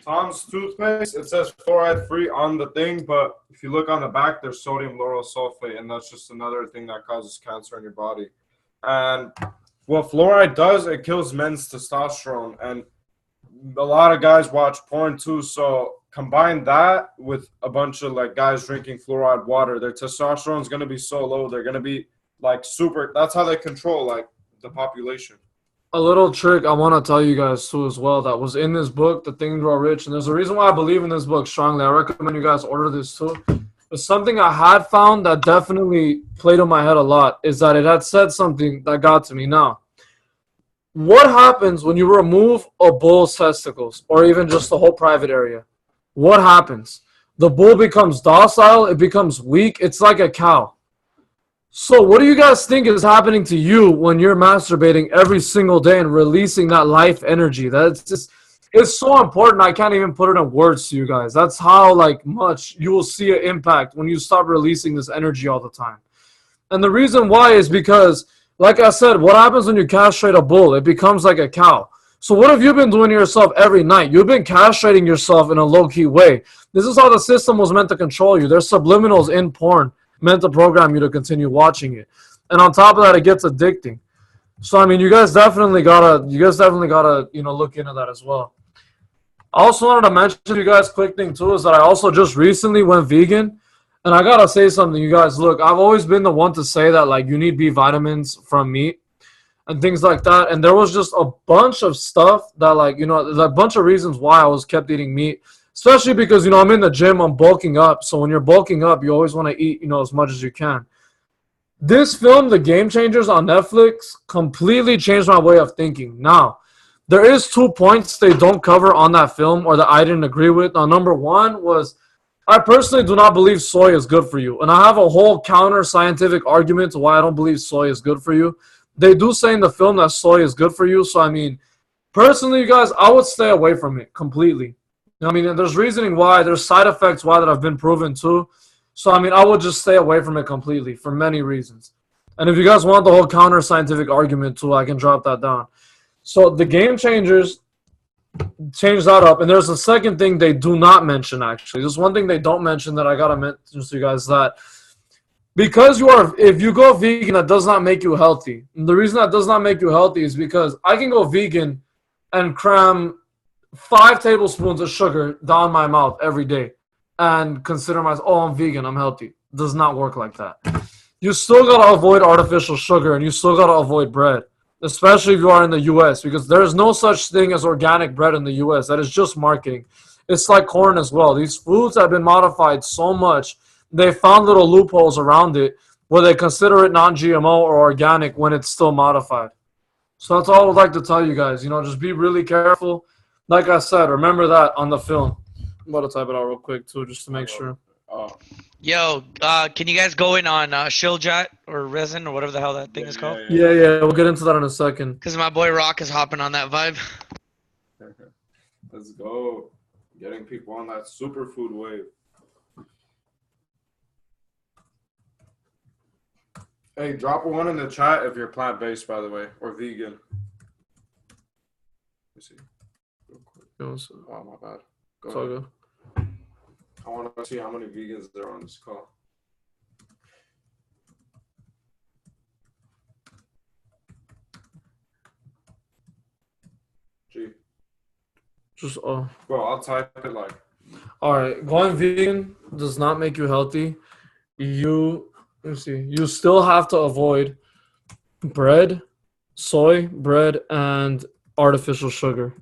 Tom's toothpaste, it says fluoride free on the thing, but if you look on the back, there's sodium lauryl sulfate, and that's just another thing that causes cancer in your body. And what fluoride does, it kills men's testosterone, and a lot of guys watch porn too, so combine that with a bunch of like guys drinking fluoride water, their testosterone is going to be so low, they're going to be like super, that's how they control like the population. A little trick I want to tell you guys too as well that was in this book, The Think and Grow Rich, and there's a reason why I believe in this book strongly. I recommend you guys order this too. But something I had found that definitely played in my head a lot is that it had said something that got to me. Now, what happens when you remove a bull's testicles, or even just the whole private area? What happens? The bull becomes docile, it becomes weak, it's like a cow. So what do you guys think is happening to you when you're masturbating every single day and releasing that life energy? It's so important. I can't even put it in words to you guys. That's how like much you will see an impact when you stop releasing this energy all the time. And the reason why is because, like I said, what happens when you castrate a bull? It becomes like a cow. So what have you been doing to yourself every night? You've been castrating yourself in a low-key way. This is how the system was meant to control you. There's subliminals in porn meant to program you to continue watching it. And on top of that, it gets addicting. So I mean, you guys definitely gotta look into that as well. I also wanted to mention to you guys, quick thing too, is that I also just recently went vegan, and I gotta say something, you guys. Look, I've always been the one to say that like you need B vitamins from meat and things like that, and there was just a bunch of stuff that like there's a bunch of reasons why I was kept eating meat, especially because I'm in the gym, I'm bulking up. So when you're bulking up, you always want to eat as much as you can. This film, The Game Changers on Netflix, completely changed my way of thinking. Now, there is 2 points they don't cover on that film or that I didn't agree with. Now, number one was I personally do not believe soy is good for you. And I have a whole counter scientific argument to why I don't believe soy is good for you. They do say in the film that soy is good for you. So, I mean, personally, you guys, I would stay away from it completely. I mean, and there's reasoning why. There's side effects why that have been proven too. So, I mean, I would just stay away from it completely for many reasons. And if you guys want the whole counter scientific argument too, I can drop that down. So the Game Changers change that up. And there's a second thing they do not mention, actually. There's one thing they don't mention that I got to mention to you guys, that because if you go vegan, that does not make you healthy. And the reason that does not make you healthy is because I can go vegan and cram 5 tablespoons of sugar down my mouth every day and consider myself, I'm vegan, I'm healthy. It does not work like that. You still got to avoid artificial sugar, and you still got to avoid bread, especially if you are in the U.S., because there is no such thing as organic bread in the U.S. That is just marketing. It's like corn as well. These foods have been modified so much, they found little loopholes around it where they consider it non-GMO or organic when it's still modified. So that's all I would like to tell you guys. Just be really careful. Like I said, remember that on the film. I'm about to type it out real quick too, just to make sure. Yo, can you guys go in on Shilljat or resin or whatever the hell that thing is called? Yeah, we'll get into that in a second. Because my boy Rock is hopping on that vibe. Let's go. Getting people on that superfood wave. Hey, drop one in the chat if you're plant-based, by the way, or vegan. Let me see. Real quick. Oh, my bad. Go ahead. Good. I want to see how many vegans there are on this call. Gee. Just Bro, I'll type it like. All right, going vegan does not make you healthy. You still have to avoid bread, soy, bread, and artificial sugar.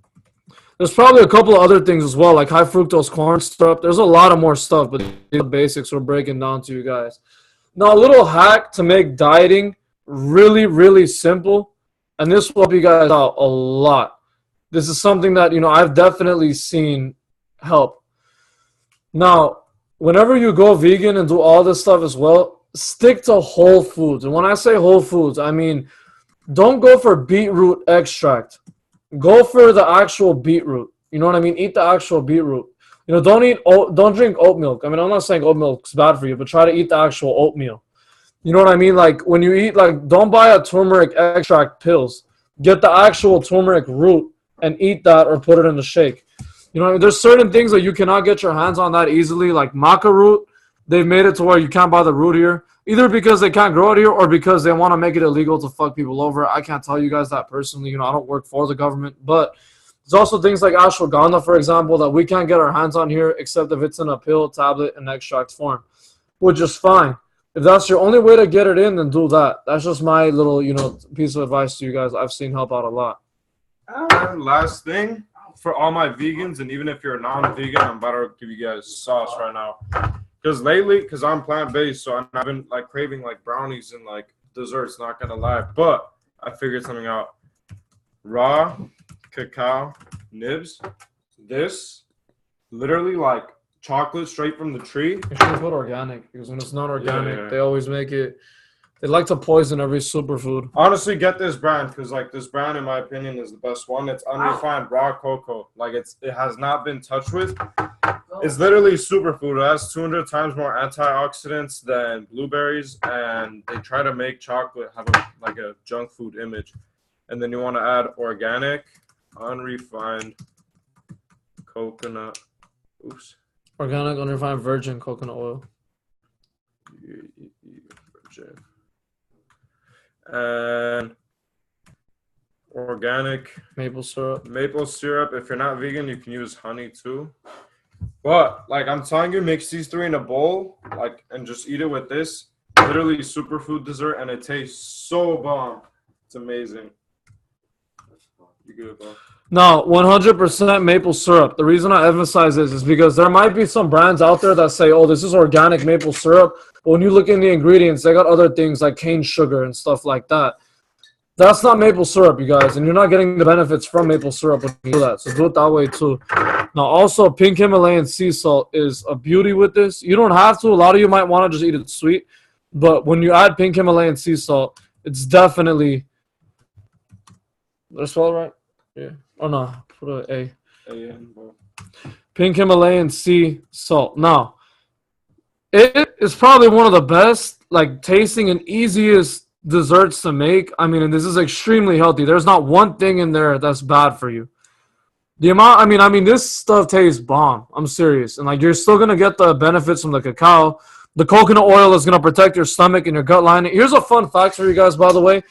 There's probably a couple of other things as well, like high fructose corn syrup. There's a lot of more stuff, but the basics we're breaking down to you guys. Now, a little hack to make dieting really, really simple, and this will help you guys out a lot. This is something that, I've definitely seen help. Now, whenever you go vegan and do all this stuff as well, stick to whole foods. And when I say whole foods, I mean, don't go for beetroot extract. Go for the actual beetroot. You know what I mean? Eat the actual beetroot. Don't drink oat milk. I mean, I'm not saying oat milk's bad for you, but try to eat the actual oatmeal. You know what I mean? Like when you eat, don't buy a turmeric extract pills. Get the actual turmeric root and eat that, or put it in the shake. There's certain things that you cannot get your hands on that easily, like maca root. They've made it to where you can't buy the root here, either because they can't grow it here or because they want to make it illegal to fuck people over. I can't tell you guys that personally. I don't work for the government, but there's also things like ashwagandha, for example, that we can't get our hands on here except if it's in a pill, tablet, and extract form, which is fine. If that's your only way to get it in, then do that. That's just my little, piece of advice to you guys. I've seen help out a lot. Last thing for all my vegans, and even if you're a non-vegan, I'm about to give you guys sauce right now. Because I'm plant-based, so I've been craving brownies and desserts, not gonna lie. But I figured something out. Raw Cacao Nibs. This literally chocolate straight from the tree. You should put organic, because when it's not organic, they always make it. They like to poison every superfood. Honestly, get this brand, because this brand, in my opinion, is the best one. It's unrefined raw cocoa. It has not been touched with. It's literally superfood. It has 200 times more antioxidants than blueberries, and they try to make chocolate have a junk food image. And then you want to add organic, unrefined coconut. Organic, unrefined virgin coconut oil. Virgin. And organic Maple syrup. maple syrup. If you're not vegan, you can use honey too. But like I'm telling you, mix these three in a bowl, like, and just eat it with this. Literally superfood dessert, and it tastes so bomb. It's amazing. You good, bro? No, 100% maple syrup. The reason I emphasize this is because there might be some brands out there that say, oh, this is organic maple syrup. But when you look in the ingredients, they got other things like cane sugar and stuff like that. That's not maple syrup, you guys, and you're not getting the benefits from maple syrup when you do that. So do it that way too. Now, also, pink Himalayan sea salt is a beauty with this. You don't have to. A lot of you might want to just eat it sweet. But when you add pink Himalayan sea salt, it's definitely... Did I spell it right? Yeah. Oh, no. Put an A. Pink Himalayan sea salt. Now, it is probably one of the best, like, tasting and easiest desserts to make. I mean, and this is extremely healthy. There's not one thing in there that's bad for you. The amount, I mean, this stuff tastes bomb. I'm serious. And like, you're still gonna get the benefits from the cacao. The coconut oil is gonna protect your stomach and your gut lining. Here's a fun fact for you guys, by the way.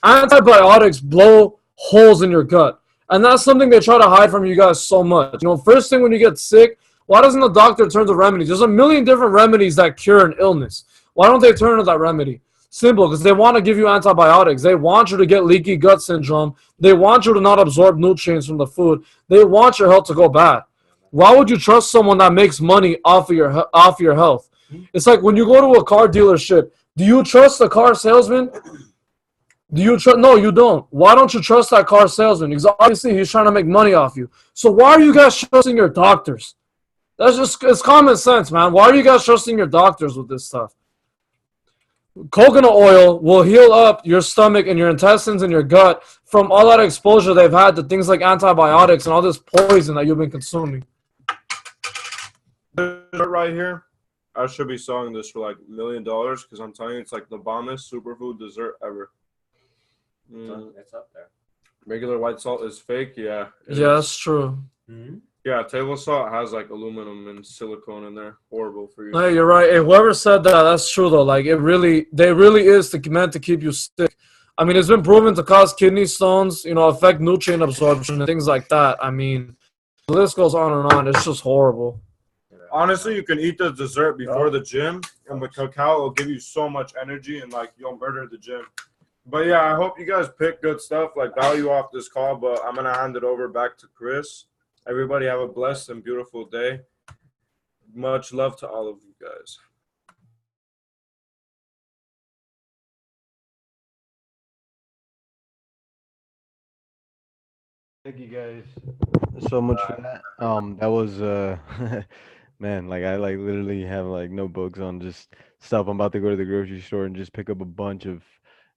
Antibiotics blow holes in your gut. And that's something they try to hide from you guys so much. You know, first thing when you get sick, why doesn't the doctor turn to remedies? There's a million different remedies that cure an illness. Why don't they turn to that remedy? Simple, because they want to give you antibiotics. They want you to get leaky gut syndrome. They want you to not absorb nutrients from the food. They want your health to go bad. Why would you trust someone that makes money off of your health? It's like when you go to a car dealership, do you trust the car salesman? Do you trust? No, you don't. Why don't you trust that car salesman? Because obviously he's trying to make money off you. So why are you guys trusting your doctors? It's common sense, man. Why are you guys trusting your doctors with this stuff? Coconut oil will heal up your stomach and your intestines and your gut from all that exposure they've had to things like antibiotics and all this poison that you've been consuming. Right here, I should be selling this for like $1 million because I'm telling you, it's like the bombest superfood dessert ever. It's up there. Regular white salt is fake, yeah. Yeah, that's true. Mm-hmm. Yeah, table salt has like aluminum and silicone in there. Horrible for you. No, you're right. Hey, whoever said that, that's true though. Like they really is meant to keep you sick. I mean, it's been proven to cause kidney stones, you know, affect nutrient absorption and things like that. I mean, the list goes on and on. It's just horrible. Honestly, you can eat the dessert before the gym, and the cacao will give you so much energy, and like you'll murder the gym. But yeah, I hope you guys pick good stuff, like value off this call. But I'm gonna hand it over back to Chris. Everybody have a blessed and beautiful day. Much love to all of you guys. Thank you guys so much for that. That was man, like I like literally have like notebooks on just stuff. I'm about to go to the grocery store and just pick up a bunch of,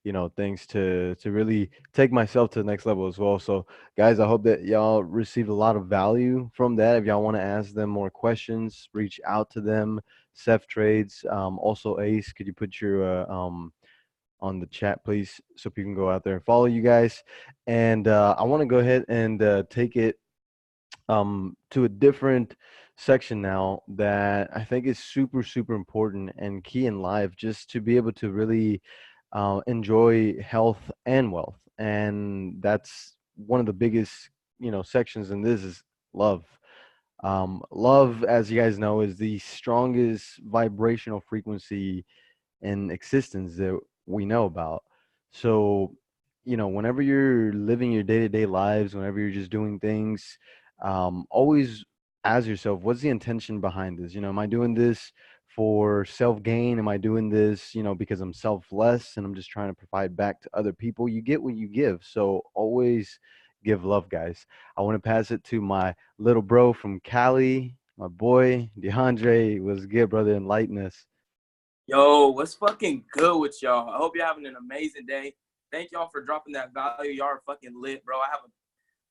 you know, things to really take myself to the next level as well. So guys, I hope that y'all received a lot of value from that. If y'all want to ask them more questions, reach out to them. Seth Trades, also Ace, could you put your on the chat, please, so people can go out there and follow you guys. And I want to go ahead and take it to a different section now that I think is super, super important and key in life, just to be able to really enjoy health and wealth. And that's one of the biggest, you know, sections in this is love. Love, as you guys know, is the strongest vibrational frequency in existence that we know about. So, you know, whenever you're living your day-to-day lives, whenever you're just doing things, always ask yourself, what's the intention behind this? You know, am I doing this for self-gain? Am I doing this, you know, because I'm selfless and I'm just trying to provide back to other people? You get what you give. So always give love, guys. I want to pass it to my little bro from Cali, my boy DeAndre. What's good, brother? Enlighten us. Yo, what's fucking good with y'all? I hope you're having an amazing day. Thank y'all for dropping that value. Y'all are fucking lit, bro. I have a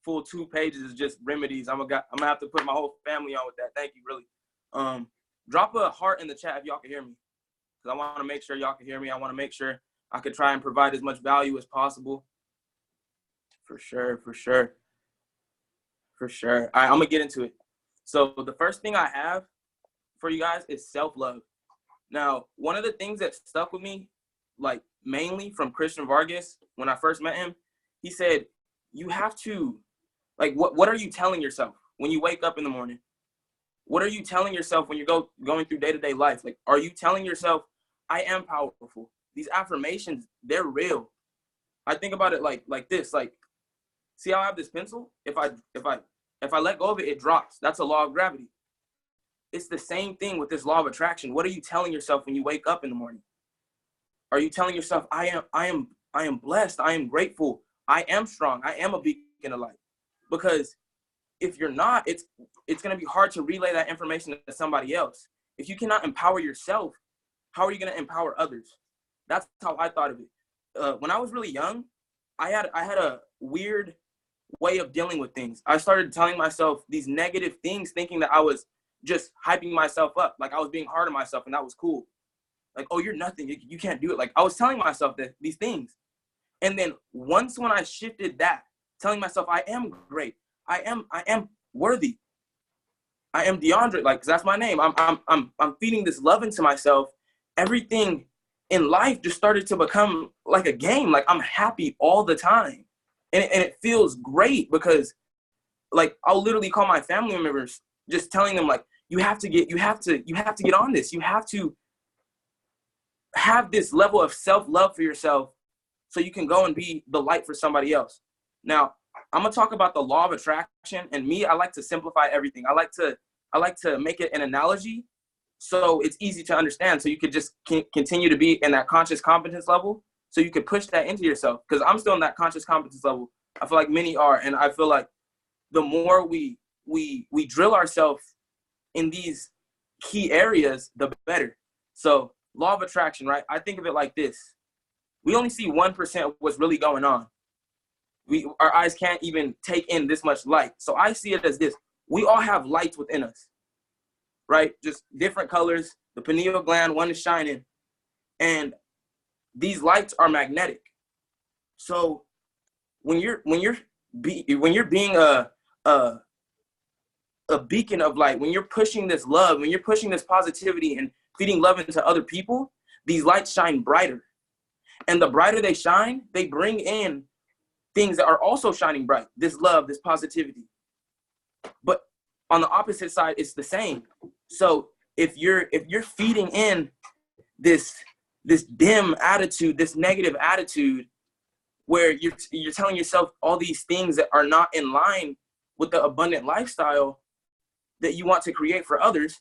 full 2 pages of just remedies. I'm gonna have to put my whole family on with that. Thank you, really. Drop a heart in the chat if y'all can hear me, because I want to make sure y'all can hear me. I want to make sure I could try and provide as much value as possible. For sure, for sure, for sure. All right, I'm gonna get into it. So the first thing I have for you guys is self-love. Now, one of the things that stuck with me, like mainly from Christian Vargas, when I first met him, he said, you have to, like, what are you telling yourself when you wake up in the morning? What are you telling yourself when you're going through day-to-day life? Like, are you telling yourself, I am powerful? These affirmations, they're real. I think about it like this. Like, see how I have this pencil? If I let go of it, it drops. That's a law of gravity. It's the same thing with this law of attraction. What are you telling yourself when you wake up in the morning? Are you telling yourself, I am blessed, I am grateful, I am strong, I am a beacon of light? Because if you're not, it's going to be hard to relay that information to somebody else. If you cannot empower yourself, how are you going to empower others? That's how I thought of it. When I was really young, I had a weird way of dealing with things. I started telling myself these negative things, thinking that I was just hyping myself up, like I was being hard on myself, and that was cool. Like, oh, you're nothing, you can't do it. Like, I was telling myself these things. And then once when I shifted that, telling myself I am great, I am worthy, I am DeAndre, like, 'cause that's my name. I'm feeding this love into myself. Everything in life just started to become like a game. Like, I'm happy all the time. And it feels great because, like, I'll literally call my family members, just telling them, like, you have to get on this. You have to have this level of self-love for yourself so you can go and be the light for somebody else. Now, I'm gonna talk about the law of attraction, and me, I like to simplify everything. I like to make it an analogy so it's easy to understand, so you could just continue to be in that conscious competence level, so you could push that into yourself. Because I'm still in that conscious competence level. I feel like many are, and I feel like the more we drill ourselves in these key areas, the better. So, law of attraction, right? I think of it like this. We only see 1% of what's really going on. Our eyes can't even take in this much light. So I see it as this. We all have lights within us, right? Just different colors. The pineal gland, one is shining. And these lights are magnetic. So when you're being a beacon of light, when you're pushing this love, when you're pushing this positivity and feeding love into other people, these lights shine brighter. And the brighter they shine, they bring in things that are also shining bright, this love, this positivity. But on the opposite side, it's the same. So if you're feeding in this dim attitude, this negative attitude, where you're telling yourself all these things that are not in line with the abundant lifestyle that you want to create for others,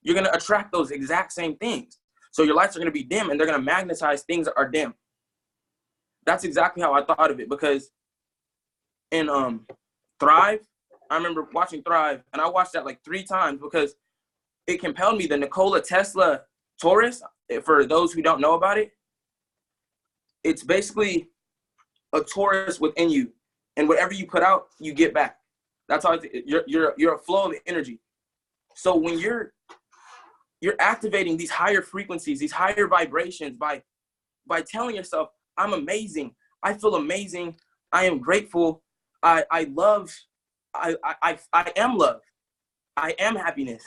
you're going to attract those exact same things. So your lights are going to be dim, and they're going to magnetize things that are dim. That's exactly how I thought of it, because in Thrive, I remember watching Thrive, and I watched that like 3 times because it compelled me. The Nikola Tesla Taurus, for those who don't know about it, it's basically a Taurus within you, and whatever you put out, you get back. That's how you're a flow of energy. So when you're activating these higher frequencies, these higher vibrations by telling yourself, I'm amazing, I feel amazing, I am grateful, I love, I am love, I am happiness.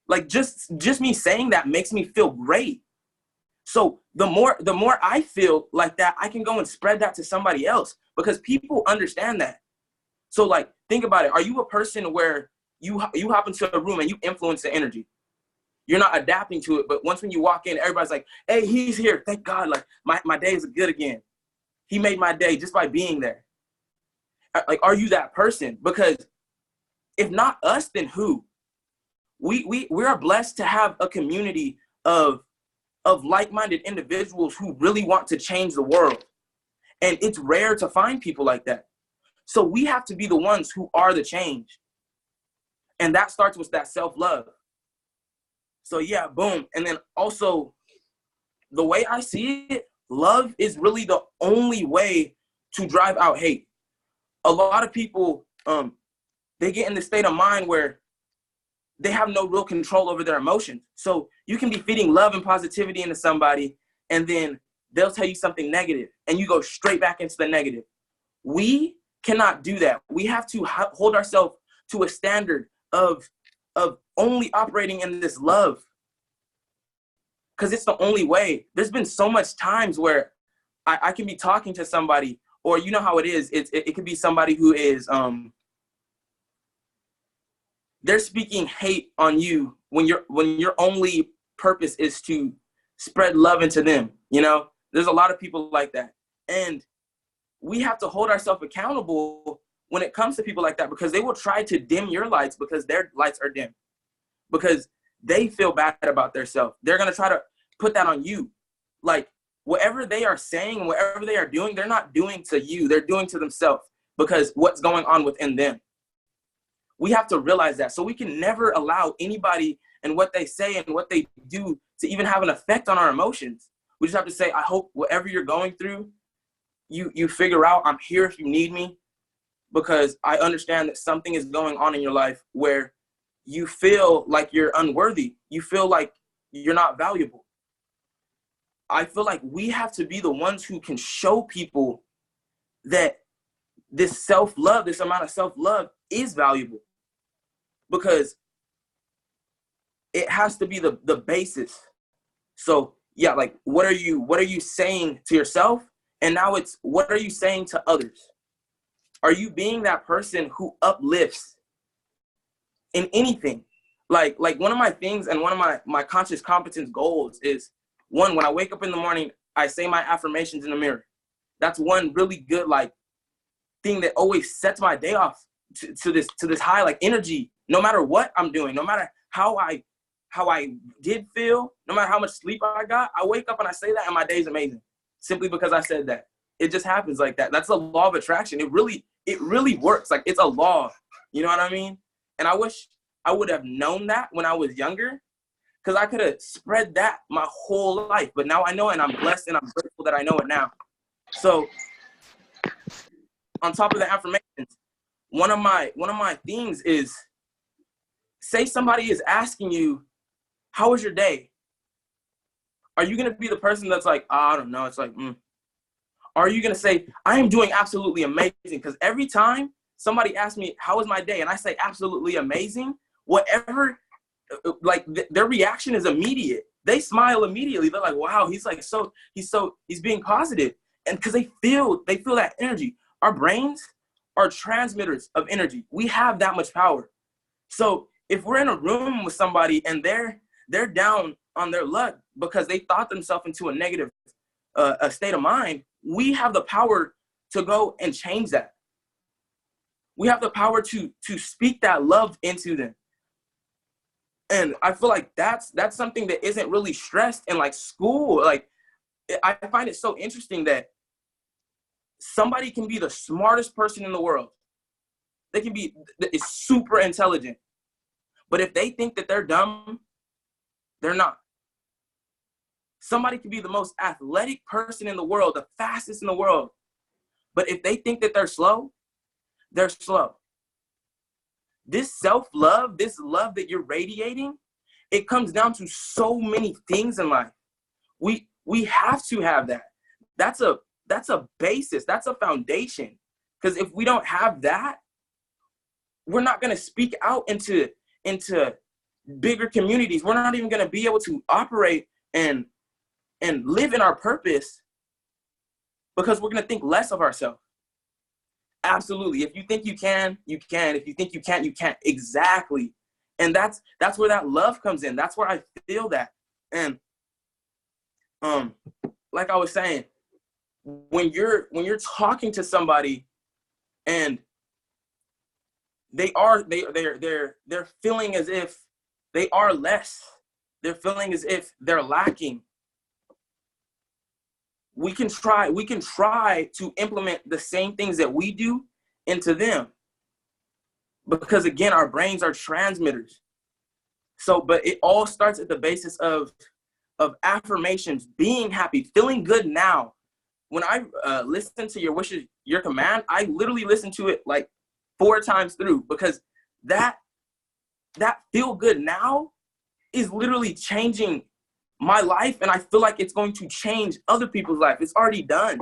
Like just me saying that makes me feel great. So the more I feel like that, I can go and spread that to somebody else, because people understand that. So like, think about it. Are you a person where you hop into a room and you influence the energy? You're not adapting to it, but once when you walk in, everybody's like, hey, he's here. Thank God. Like my day is good again. He made my day just by being there. Like, are you that person? Because if not us, then who? We are blessed to have a community of like-minded individuals who really want to change the world. And it's rare to find people like that. So we have to be the ones who are the change. And that starts with that self-love. So yeah, boom. And then also, the way I see it, love is really the only way to drive out hate. A lot of people, they get in the state of mind where they have no real control over their emotions. So you can be feeding love and positivity into somebody, and then they'll tell you something negative, and you go straight back into the negative. We cannot do that. We have to hold ourselves to a standard of only operating in this love, because it's the only way. There's been so much times where I can be talking to somebody, or you know how it is. It could be somebody who is they're speaking hate on you when your only purpose is to spread love into them. You know, there's a lot of people like that, and we have to hold ourselves accountable when it comes to people like that, because they will try to dim your lights because their lights are dim, because they feel bad about themselves. They're going to try to put that on you. Like, whatever they are saying, whatever they are doing, they're not doing to you. They're doing to themselves, because what's going on within them. We have to realize that. So we can never allow anybody and what they say and what they do to even have an effect on our emotions. We just have to say, I hope whatever you're going through, you figure out, I'm here if you need me, because I understand that something is going on in your life where you feel like you're unworthy. You feel like you're not valuable. I feel like we have to be the ones who can show people that this self-love, this amount of self-love is valuable, because it has to be the basis. So yeah, like, what are you saying to yourself? And now it's, what are you saying to others? Are you being that person who uplifts in anything? Like one of my things and one of my conscious competence goals is, one, when I wake up in the morning, I say my affirmations in the mirror. That's one really good, like, thing that always sets my day off to this high, like, energy, no matter what I'm doing, no matter how I did feel, no matter how much sleep I got, I wake up and I say that and my day's amazing, simply because I said that. It just happens like that. That's the law of attraction. It really works. Like, it's a law, you know what I mean? And I wish I would have known that when I was younger, because I could have spread that my whole life. But now I know, and I'm blessed and I'm grateful that I know it now. So on top of the affirmations, one of my things is, say somebody is asking you, how was your day? Are you going to be the person that's like, I don't know. It's like, Are you going to say, I am doing absolutely amazing? Because every time somebody asks me, how was my day? And I say absolutely amazing, whatever, like, their reaction is immediate. They smile immediately. They're like, wow, he's being positive. And because they feel that energy. Our brains are transmitters of energy. We have that much power. So if we're in a room with somebody and they're down on their luck because they thought themselves into a negative a state of mind, we have the power to go and change that. We have the power to speak that love into them. And I feel like that's something that isn't really stressed in, like, school. Like, I find it so interesting that somebody can be the smartest person in the world. They can be super intelligent. But if they think that they're dumb, they're not. Somebody can be the most athletic person in the world, the fastest in the world. But if they think that they're slow, they're slow. This self-love, this love that you're radiating, it comes down to so many things in life. We have to have that. That's a basis. That's a foundation. Because if we don't have that, we're not going to speak out into bigger communities. We're not even going to be able to operate and live in our purpose, because we're going to think less of ourselves. Absolutely. If you think you can, you can. If you think you can't, you can't. Exactly. And that's where that love comes in. That's where I feel that. And like I was saying, when you're talking to somebody and they're feeling as if they are less, they're feeling as if they're lacking, we can try to implement the same things that we do into them, because again, our brains are transmitters. So, but it all starts at the basis of affirmations, being happy, feeling good now. When I listen to Your Wishes, Your Command, I literally listen to it like 4 times through, because that feel good now is literally changing my life, and I feel like it's going to change other people's life. It's already done.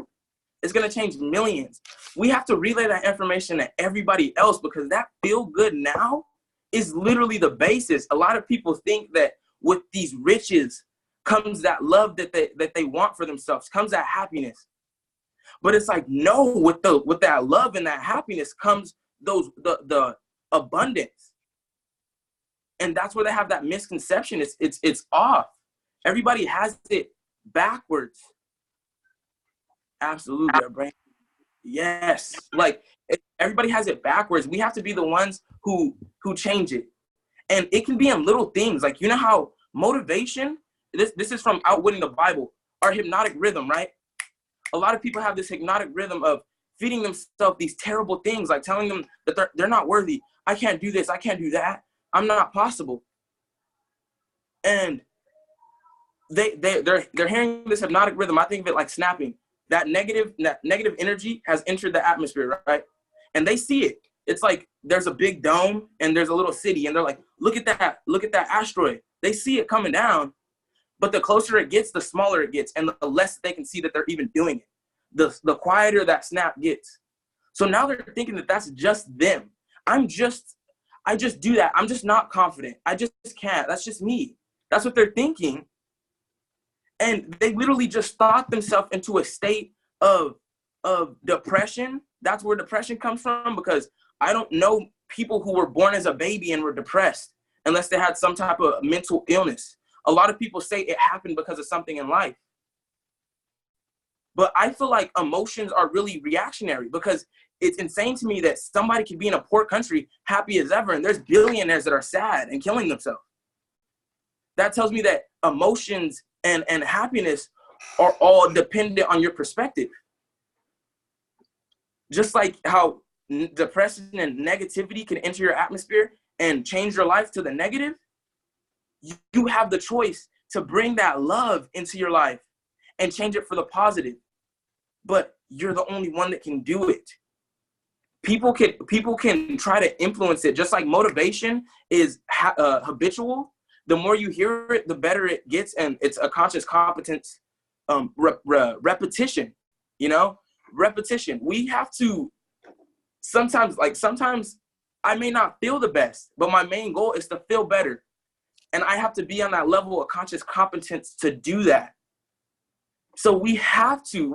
It's going to change millions. We have to relay that information to everybody else, because that feel good now is literally the basis. A lot of people think that with these riches comes that love that they want for themselves, comes that happiness. But it's like, no, with that love and that happiness comes the abundance. And that's where they have that misconception. It's off. Everybody has it backwards. Absolutely, brain. Yes. Like everybody has it backwards. We have to be the ones who change it. And it can be in little things. Like, you know how motivation, this is from Outwitting the Bible, our hypnotic rhythm, right? A lot of people have this hypnotic rhythm of feeding themselves these terrible things, like telling them that they're not worthy. I can't do this. I can't do that. I'm not possible. And they're hearing this hypnotic rhythm. I think of it like snapping. That negative energy has entered the atmosphere, right? And they see it. It's like there's a big dome and there's a little city, and they're like, look at that asteroid. They see it coming down, but the closer it gets, the smaller it gets, and the less they can see that they're even doing it. The quieter that snap gets. So now they're thinking that that's just them. I just do that. I'm just not confident. I just can't. That's just me. That's what they're thinking. And they literally just thought themselves into a state of depression. That's where depression comes from, because I don't know people who were born as a baby and were depressed unless they had some type of mental illness. A lot of people say it happened because of something in life. But I feel like emotions are really reactionary, because it's insane to me that somebody could be in a poor country happy as ever, and there's billionaires that are sad and killing themselves. That tells me that emotions and happiness are all dependent on your perspective. Just like how depression and negativity can enter your atmosphere and change your life to the negative, you have the choice to bring that love into your life and change it for the positive. But you're the only one that can do it. People can try to influence it, just like motivation is habitual. The more you hear it, the better it gets, and it's a conscious competence repetition, repetition. We have to sometimes I may not feel the best, but my main goal is to feel better. And I have to be on that level of conscious competence to do that. So we have to,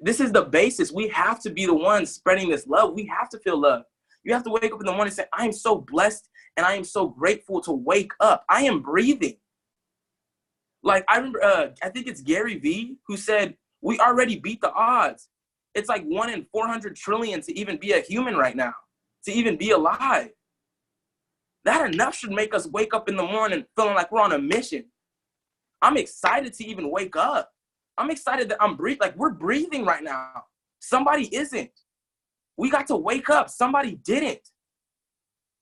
this is the basis. We have to be the ones spreading this love. We have to feel love. You have to wake up in the morning and say, I am so blessed and I am so grateful to wake up. I am breathing. Like, I remember, I think it's Gary Vee who said, we already beat the odds. It's like 1 in 400 trillion to even be a human right now, to even be alive. That enough should make us wake up in the morning feeling like we're on a mission. I'm excited to even wake up. I'm excited that I'm breathing. Like, we're breathing right now. Somebody isn't. We got to wake up. Somebody didn't.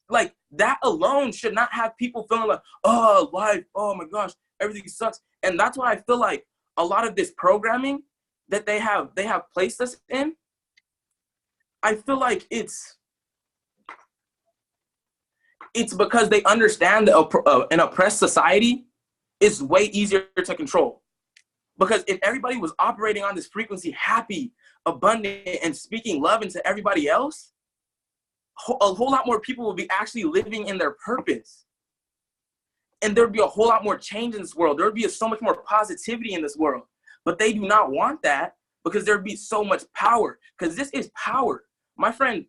Like, that alone should not have people feeling like, oh, life, oh my gosh, everything sucks. And that's why I feel like a lot of this programming that they have placed us in, I feel like it's because they understand that an oppressed society is way easier to control. Because if everybody was operating on this frequency, happy, abundant, and speaking love into everybody else, a whole lot more people will be actually living in their purpose. And there'd be a whole lot more change in this world. There'd be so much more positivity in this world. But they do not want that, because there'd be so much power. Because this is power. My friend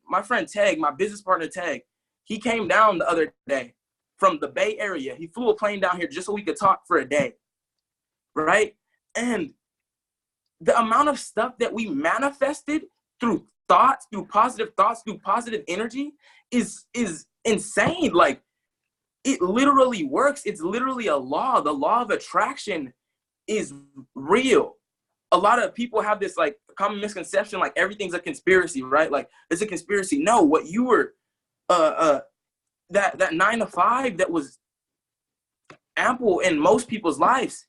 Tag, my business partner Tag, he came down the other day from the Bay Area. He flew a plane down here just so we could talk for a day, right? And the amount of stuff that we manifested through thoughts, through positive energy is insane. Like, it literally works. It's literally a law. The law of attraction is real. A lot of people have this like common misconception, like everything's a conspiracy, right? Like, it's a conspiracy. No, what you were, that 9 to 5 that was ample in most people's lives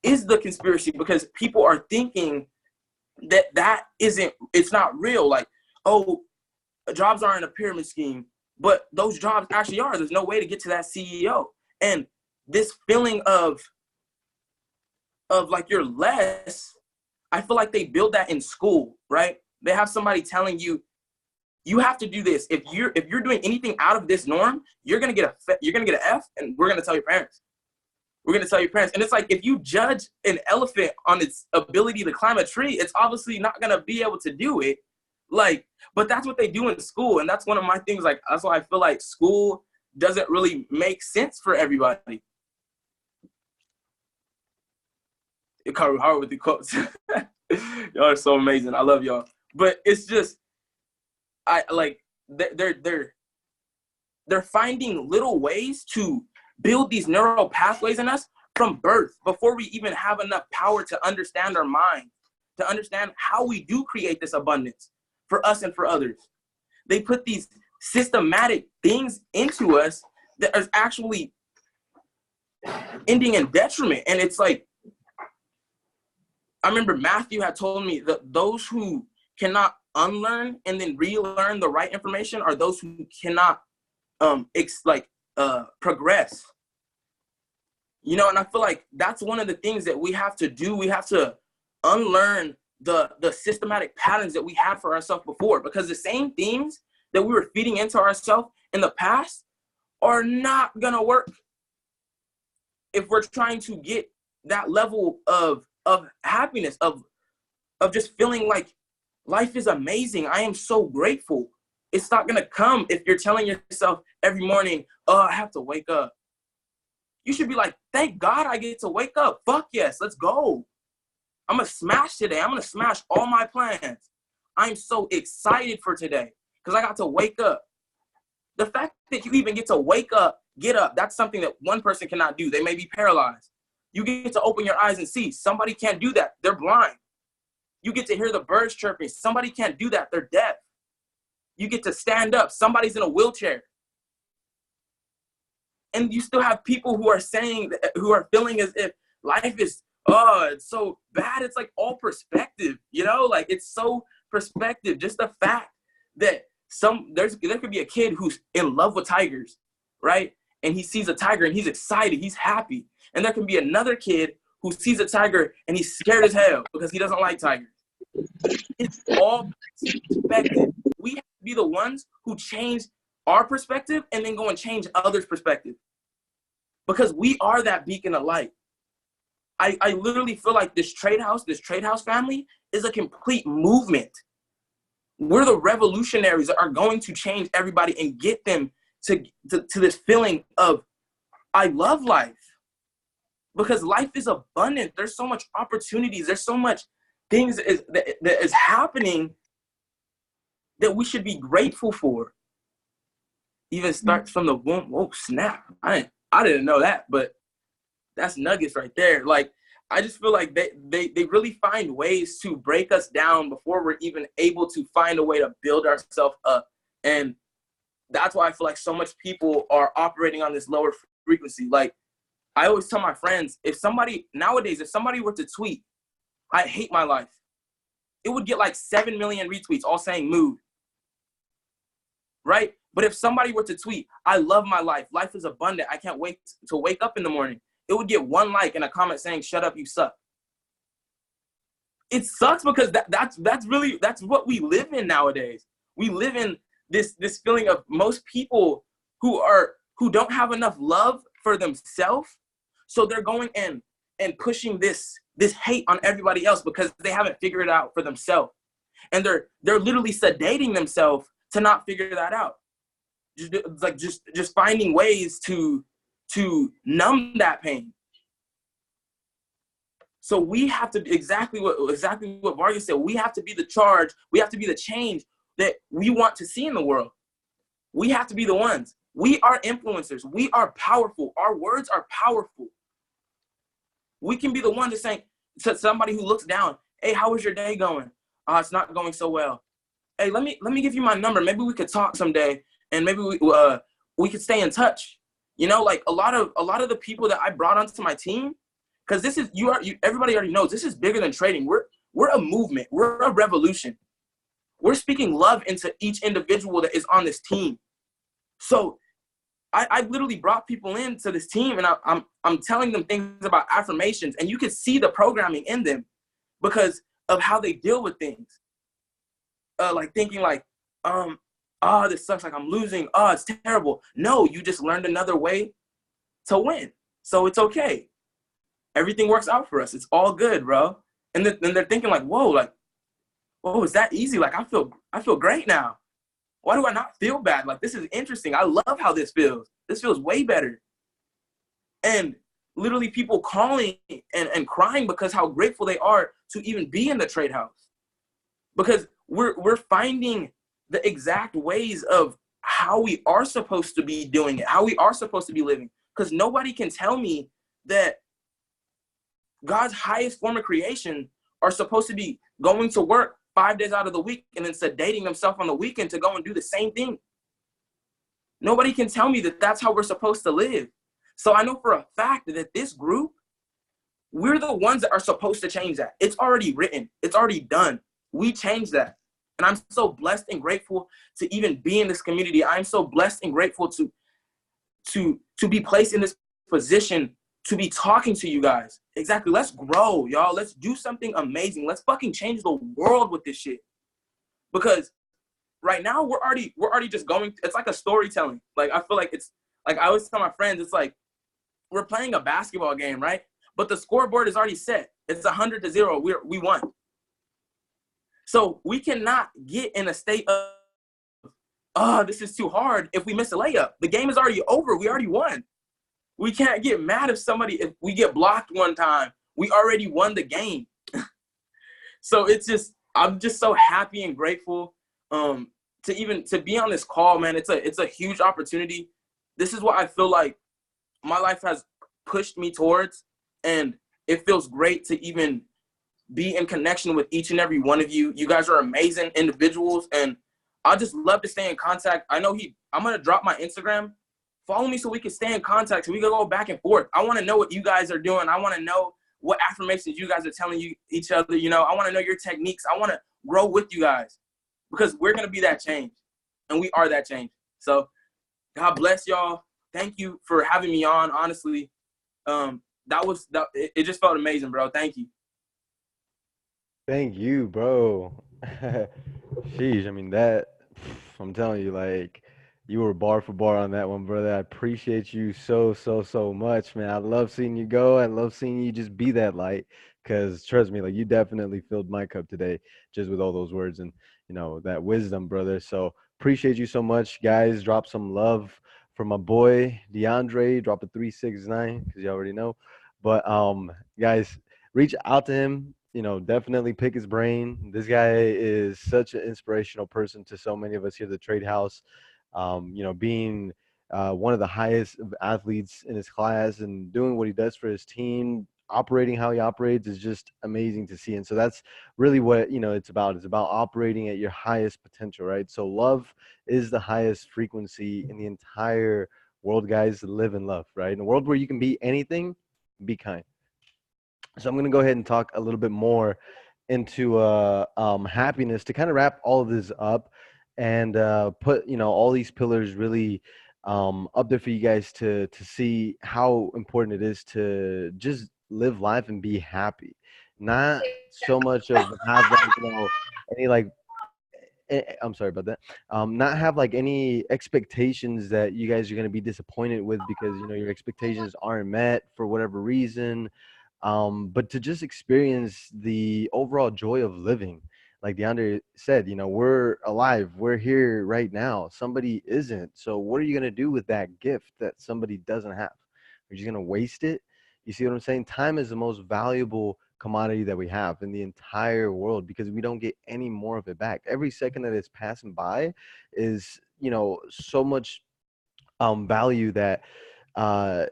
is the conspiracy, because people are thinking that it's not real. Like, oh, jobs aren't a pyramid scheme, but those jobs actually are. There's no way to get to that CEO. And this feeling of like you're less, I feel like they build that in school, right? They have somebody telling you, you have to do this. If you're doing anything out of this norm, you're gonna get an F, and we're gonna tell your parents. We're going to tell your parents. And it's like, if you judge an elephant on its ability to climb a tree, it's obviously not going to be able to do it. Like, but that's what they do in school. And that's one of my things. Like, that's why I feel like school doesn't really make sense for everybody. It covered hard with the quotes. Y'all are so amazing. I love y'all. But it's just, they're finding little ways to build these neural pathways in us from birth before we even have enough power to understand our mind, to understand how we do create this abundance for us and for others. They put these systematic things into us that are actually ending in detriment. And it's like, I remember Matthew had told me that those who cannot unlearn and then relearn the right information are those who cannot progress. You know, and I feel like that's one of the things that we have to do. We have to unlearn the systematic patterns that we had for ourselves before, because the same things that we were feeding into ourselves in the past are not gonna work if we're trying to get that level of happiness, of just feeling like life is amazing. I am so grateful. It's not gonna come if you're telling yourself every morning, oh, I have to wake up. You should be like, thank God I get to wake up. Fuck yes, let's go. I'm gonna smash today. I'm gonna smash all my plans. I'm so excited for today because I got to wake up. The fact that you even get to wake up, get up, that's something that one person cannot do. They may be paralyzed. You get to open your eyes and see. Somebody can't do that. They're blind. You get to hear the birds chirping. Somebody can't do that. They're deaf. You get to stand up. Somebody's in a wheelchair. And you still have people who are saying, who are feeling as if life is, oh, it's so bad. It's like all perspective, you know, like it's so perspective. Just the fact that there could be a kid who's in love with tigers, right? And he sees a tiger and he's excited, he's happy. And there can be another kid who sees a tiger and he's scared as hell because he doesn't like tigers. It's all perspective. We have to be the ones who change our perspective and then go and change others' perspective, because we are that beacon of light. I literally feel like this TradeHouse family is a complete movement. We're the revolutionaries that are going to change everybody and get them to this feeling of, I love life. Because life is abundant. There's so much opportunities. There's so much things that is happening that we should be grateful for. Even starts from the womb. Whoa, snap. I didn't know that, but that's nuggets right there. Like, I just feel like they really find ways to break us down before we're even able to find a way to build ourselves up. And that's why I feel like so much people are operating on this lower frequency. Like, I always tell my friends, nowadays, if somebody were to tweet, I hate my life, it would get like 7 million retweets all saying mood, right? But if somebody were to tweet, I love my life, life is abundant, I can't wait to wake up in the morning, it would get 1 like and a comment saying, shut up, you suck. It sucks because that's what we live in nowadays. We live in this feeling of most people who don't have enough love for themselves. So they're going and pushing this hate on everybody else because they haven't figured it out for themselves. And they're literally sedating themselves to not figure that out. Just finding ways to numb that pain. So we have to, exactly what Vargas said, we have to be the charge, we have to be the change that we want to see in the world. We have to be the ones. We are influencers. We are powerful. Our words are powerful. We can be the one to say to somebody who looks down, hey, how is your day going? It's not going so well. Hey, let me give you my number. Maybe we could talk someday, and maybe we could stay in touch. You know, like a lot of the people that I brought onto my team, because this is everybody already knows this is bigger than trading. We're a movement. We're a revolution. We're speaking love into each individual that is on this team. So I literally brought people into this team, and I'm telling them things about affirmations, and you can see the programming in them because of how they deal with things. Like thinking like, this sucks, like I'm losing, it's terrible. No, you just learned another way to win. So it's okay. everything works out for us. It's all good, bro. And then they're thinking like, whoa, is that easy? Like, I feel great now. Why do I not feel bad? Like, this is interesting. I love how this feels. This feels way better. And literally people calling and crying because how grateful they are to even be in the TradeHouse. Because we're finding the exact ways of how we are supposed to be doing it, how we are supposed to be living. Because nobody can tell me that God's highest form of creation are supposed to be going to work 5 days out of the week and then sedating himself on the weekend to go and do the same thing. Nobody can tell me that that's how we're supposed to live. So I know for a fact that this group, we're the ones that are supposed to change that. It's already written. It's already done. We changed that. And I'm so blessed and grateful to even be in this community. I'm so blessed and grateful to be placed in this position to be talking to you guys. Exactly. Let's grow, y'all. Let's do something amazing. Let's fucking change the world with this shit. Because right now we're already just going. It's like a storytelling. Like, I feel like it's like, I always tell my friends, it's like we're playing a basketball game, right? But the scoreboard is already set. It's 100-0. We won. So we cannot get in a state of, oh, this is too hard if we miss a layup. The game is already over. We already won. We can't get mad if we get blocked one time. We already won the game. So I'm just so happy and grateful to be on this call, man. It's a huge opportunity. This is what I feel like my life has pushed me towards, and it feels great to even be in connection with each and every one of you. You guys are amazing individuals, and I just love to stay in contact. I know I'm gonna drop my Instagram. Follow me so we can stay in contact, so we can go back and forth. I want to know what you guys are doing. I want to know what affirmations you guys are telling each other. You know, I want to know your techniques. I want to grow with you guys, because we're gonna be that change, and we are that change. So God bless y'all. Thank you for having me on. Honestly, it just felt amazing, bro. Thank you. Thank you, bro. Sheesh, I mean I'm telling you, like, you were bar for bar on that one, brother. I appreciate you so much, man. I love seeing you go. I love seeing you just be that light, because trust me, like, you definitely filled my cup today just with all those words and, that wisdom, brother. So appreciate you so much, guys. Drop some love for my boy DeAndre. Drop a 369, because you already know. But guys, reach out to him. Definitely pick his brain. This guy is such an inspirational person to so many of us here at the Trade House. Being one of the highest athletes in his class and doing what he does for his team, operating how he operates, is just amazing to see. And so that's really what, it's about. It's about operating at your highest potential, right? So love is the highest frequency in the entire world, guys. Live and love, right? In a world where you can be anything, be kind. So I'm going to go ahead and talk a little bit more into happiness to kind of wrap all of this up and put all these pillars really up there for you guys to see how important it is to just live life and be happy, not so much of have like any like I'm sorry about that. Not have like any expectations that you guys are going to be disappointed with because your expectations aren't met for whatever reason. But to just experience the overall joy of living. Like DeAndre said, we're alive. We're here right now. Somebody isn't. So what are you going to do with that gift that somebody doesn't have? Are you going to waste it? You see what I'm saying? Time is the most valuable commodity that we have in the entire world because we don't get any more of it back. Every second that is passing by is, so much value that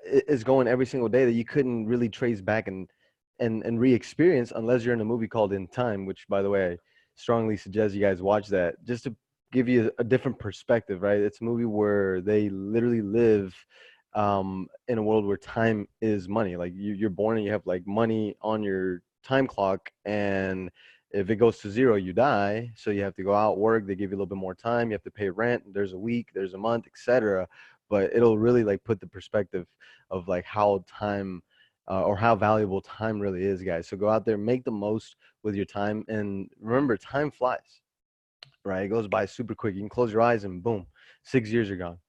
is going every single day that you couldn't really trace back and re-experience unless you're in a movie called In Time, which, by the way, I strongly suggest you guys watch that just to give you a different perspective, right? It's a movie where they literally live in a world where time is money. Like you're born and you have like money on your time clock, and if it goes to zero, you die. So you have to go out, work. They give you a little bit more time. You have to pay rent. There's a week, there's a month, etc. But it'll really like put the perspective of like how time or how valuable time really is, guys. So go out there, make the most with your time, and remember, time flies, right? It goes by super quick. You can close your eyes and boom, 6 years are gone.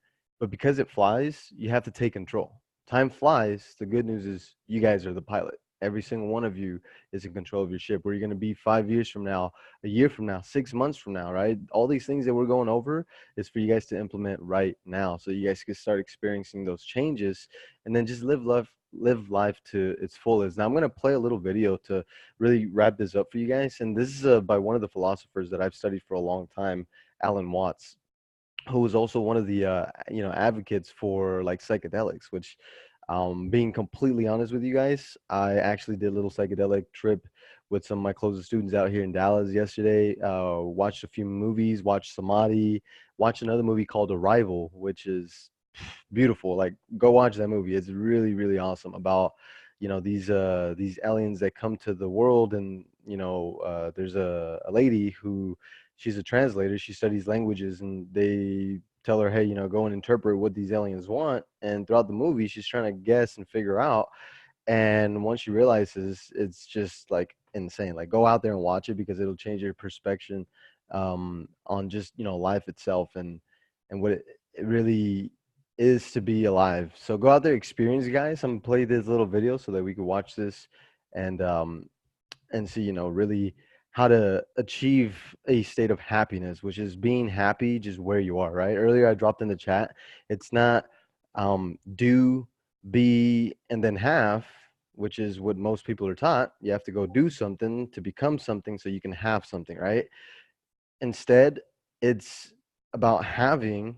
But because it flies, you have to take control. Time flies. The good news is you guys are the pilot. Every single one of you is in control of your ship. Where you're going to be 5 years from now, a year from now, 6 months from now, right? All these things that we're going over is for you guys to implement right now, so you guys can start experiencing those changes, and then just live life to its fullest. Now I'm going to play a little video to really wrap this up for you guys, and this is by one of the philosophers that I've studied for a long time, Alan Watts, who was also one of the advocates for like psychedelics, which being completely honest with you guys, I actually did a little psychedelic trip with some of my closest students out here in Dallas yesterday. Watched a few movies, watched Samadhi, watched another movie called Arrival, which is beautiful. Like, go watch that movie. It's really, really awesome about, these aliens that come to the world. And there's a lady who, she's a translator, she studies languages, and they tell her, hey, go and interpret what these aliens want. And throughout the movie, she's trying to guess and figure out. And once she realizes, it's just like insane. Like, go out there and watch it, because it'll change your perspective on just life itself, and what it really is to be alive. So go out there, experience, guys. I'm gonna play this little video so that we can watch this and see really how to achieve a state of happiness, which is being happy just where you are, right? Earlier I dropped in the chat, it's not do, be, and then have, which is what most people are taught. You have to go do something to become something so you can have something, right? Instead, it's about having,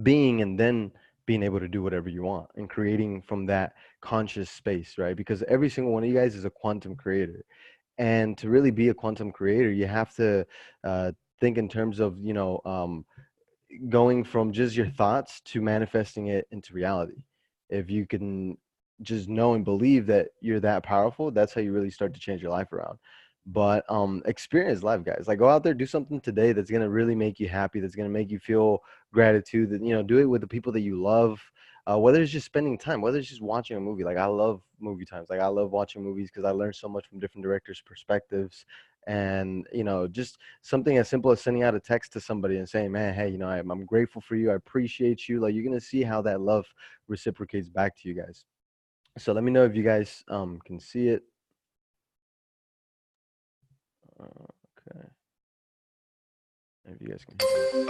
being, and then being able to do whatever you want, and creating from that conscious space, right? Because every single one of you guys is a quantum creator. And to really be a quantum creator, you have to think in terms of, going from just your thoughts to manifesting it into reality. If you can just know and believe that you're that powerful, that's how you really start to change your life around. But experience life, guys. Like, go out there, do something today that's going to really make you happy, that's going to make you feel gratitude, that do it with the people that you love, whether it's just spending time, whether it's just watching a movie. Like, I love movie times. Like, I love watching movies because I learn so much from different directors' perspectives. And just something as simple as sending out a text to somebody and saying, man, hey, I'm grateful for you, I appreciate you. Like, you're going to see how that love reciprocates back to you guys. So let me know if you guys can see it. Okay. If you guys can hear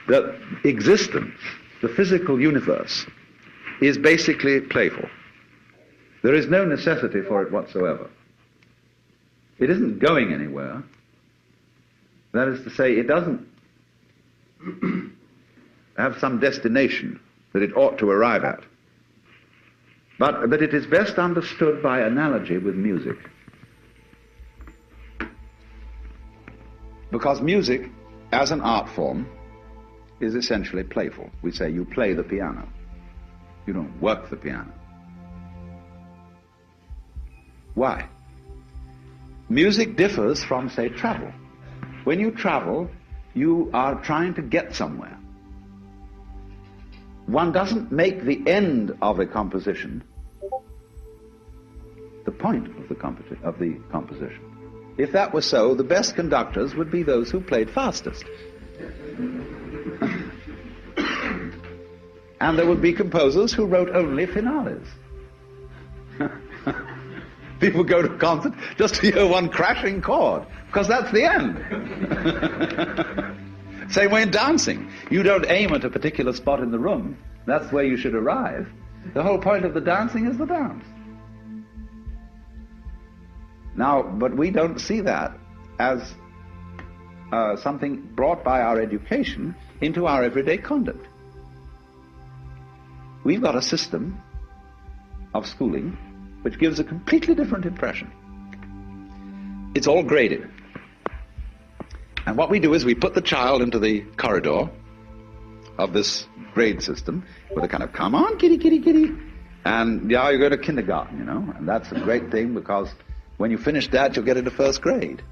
that existence, the physical universe, is basically playful. There is no necessity for it whatsoever. It isn't going anywhere. That is to say, it doesn't have some destination that it ought to arrive at. But it is best understood by analogy with music. Because music, as an art form, is essentially playful. We say you play the piano. You don't work the piano. Why? Music differs from, say, travel. When you travel, you are trying to get somewhere. One doesn't make the end of a composition the point of the composition. If that were so, the best conductors would be those who played fastest. And there would be composers who wrote only finales. People go to a concert just to hear one crashing chord, because that's the end. Same way in dancing. You don't aim at a particular spot in the room. That's where you should arrive. The whole point of the dancing is the dance. Now, but we don't see that as something brought by our education into our everyday conduct. We've got a system of schooling which gives a completely different impression. It's all graded. And what we do is we put the child into the corridor of this grade system with a kind of, come on, kitty, kitty, kitty. And yeah, you go to kindergarten, and that's a great thing, because when you finish that, you'll get into first grade.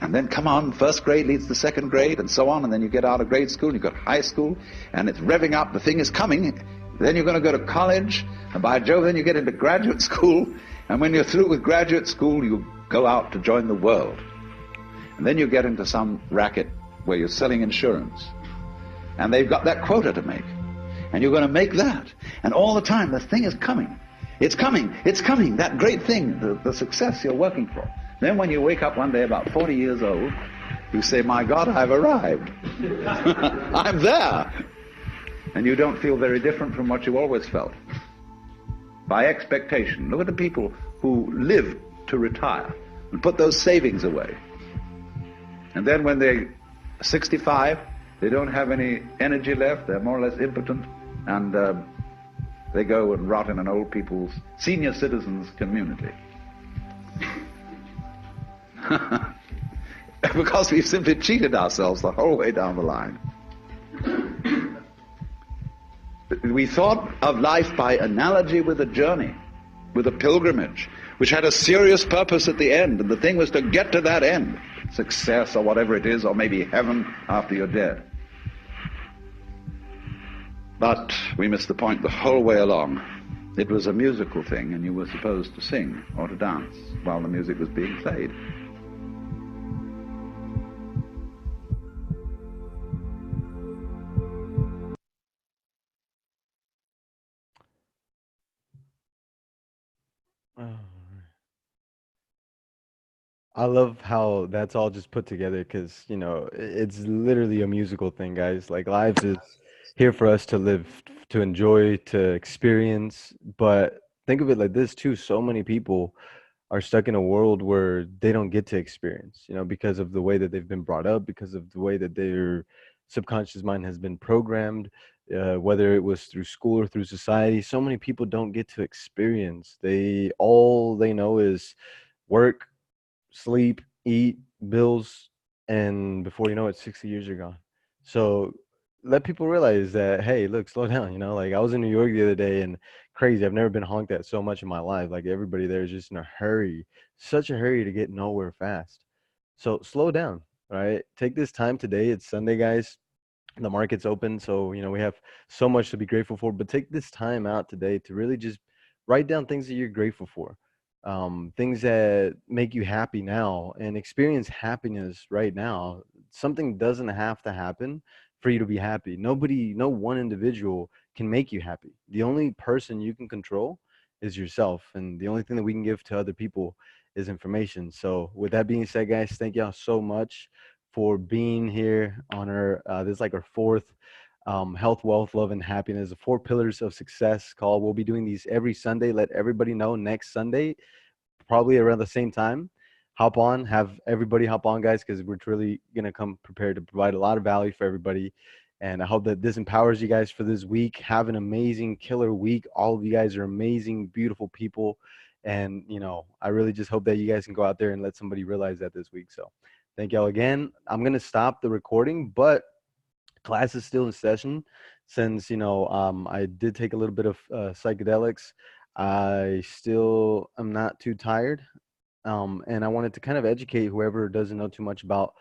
And then, come on, first grade leads to second grade, and so on, and then you get out of grade school, and you go to high school, and it's revving up, the thing is coming. Then you're going to go to college, and by Jove, then you get into graduate school, and when you're through with graduate school, you go out to join the world. And then you get into some racket where you're selling insurance, and they've got that quota to make, and you're going to make that. And all the time, the thing is coming. It's coming. It's coming. That great thing, the success you're working for. Then when you wake up one day about 40 years old, you say, my God, I've arrived. I'm there. And you don't feel very different from what you always felt. By expectation. Look at the people who live to retire and put those savings away. And then when they're 65, they don't have any energy left. They're more or less impotent. And they go and rot in an old people's, senior citizens community. Because we've simply cheated ourselves the whole way down the line. We thought of life by analogy with a journey, with a pilgrimage, which had a serious purpose at the end, and the thing was to get to that end, success or whatever it is, or maybe heaven after you're dead. But we missed the point the whole way along. It was a musical thing, and you were supposed to sing or to dance while the music was being played. I love how that's all just put together because, it's literally a musical thing, guys. Like, lives is here for us to live, to enjoy, to experience. But think of it like this, too. So many people are stuck in a world where they don't get to experience, because of the way that they've been brought up, because of the way that their subconscious mind has been programmed, whether it was through school or through society. So many people don't get to experience. All they know is work, sleep, eat, bills, and before you know it, 60 years are gone. So let people realize that, hey, look, slow down. Like, I was in New York the other day, and crazy. I've never been honked at so much in my life. Like, everybody there is just in a hurry, such a hurry to get nowhere fast. So slow down, right? Take this time today. It's Sunday, guys. The market's open, so we have so much to be grateful for. But take this time out today to really just write down things that you're grateful for, things that make you happy now, and experience happiness right now. Something doesn't have to happen for you to be happy. Nobody, no one individual can make you happy. The only person you can control is yourself, and the only thing that we can give to other people is information. So with that being said, guys, thank y'all so much for being here on our this is like our fourth health, wealth, love, and happiness, the four pillars of success call. We'll be doing these every Sunday. Let everybody know next Sunday, probably around the same time. Have everybody hop on, guys, because we're truly going to come prepared to provide a lot of value for everybody. And I hope that this empowers you guys for this week. Have an amazing, killer week. All of you guys are amazing, beautiful people. And, I really just hope that you guys can go out there and let somebody realize that this week. So thank y'all again. I'm going to stop the recording, but class is still in session since, I did take a little bit of psychedelics. I still am not too tired. And I wanted to kind of educate whoever doesn't know too much about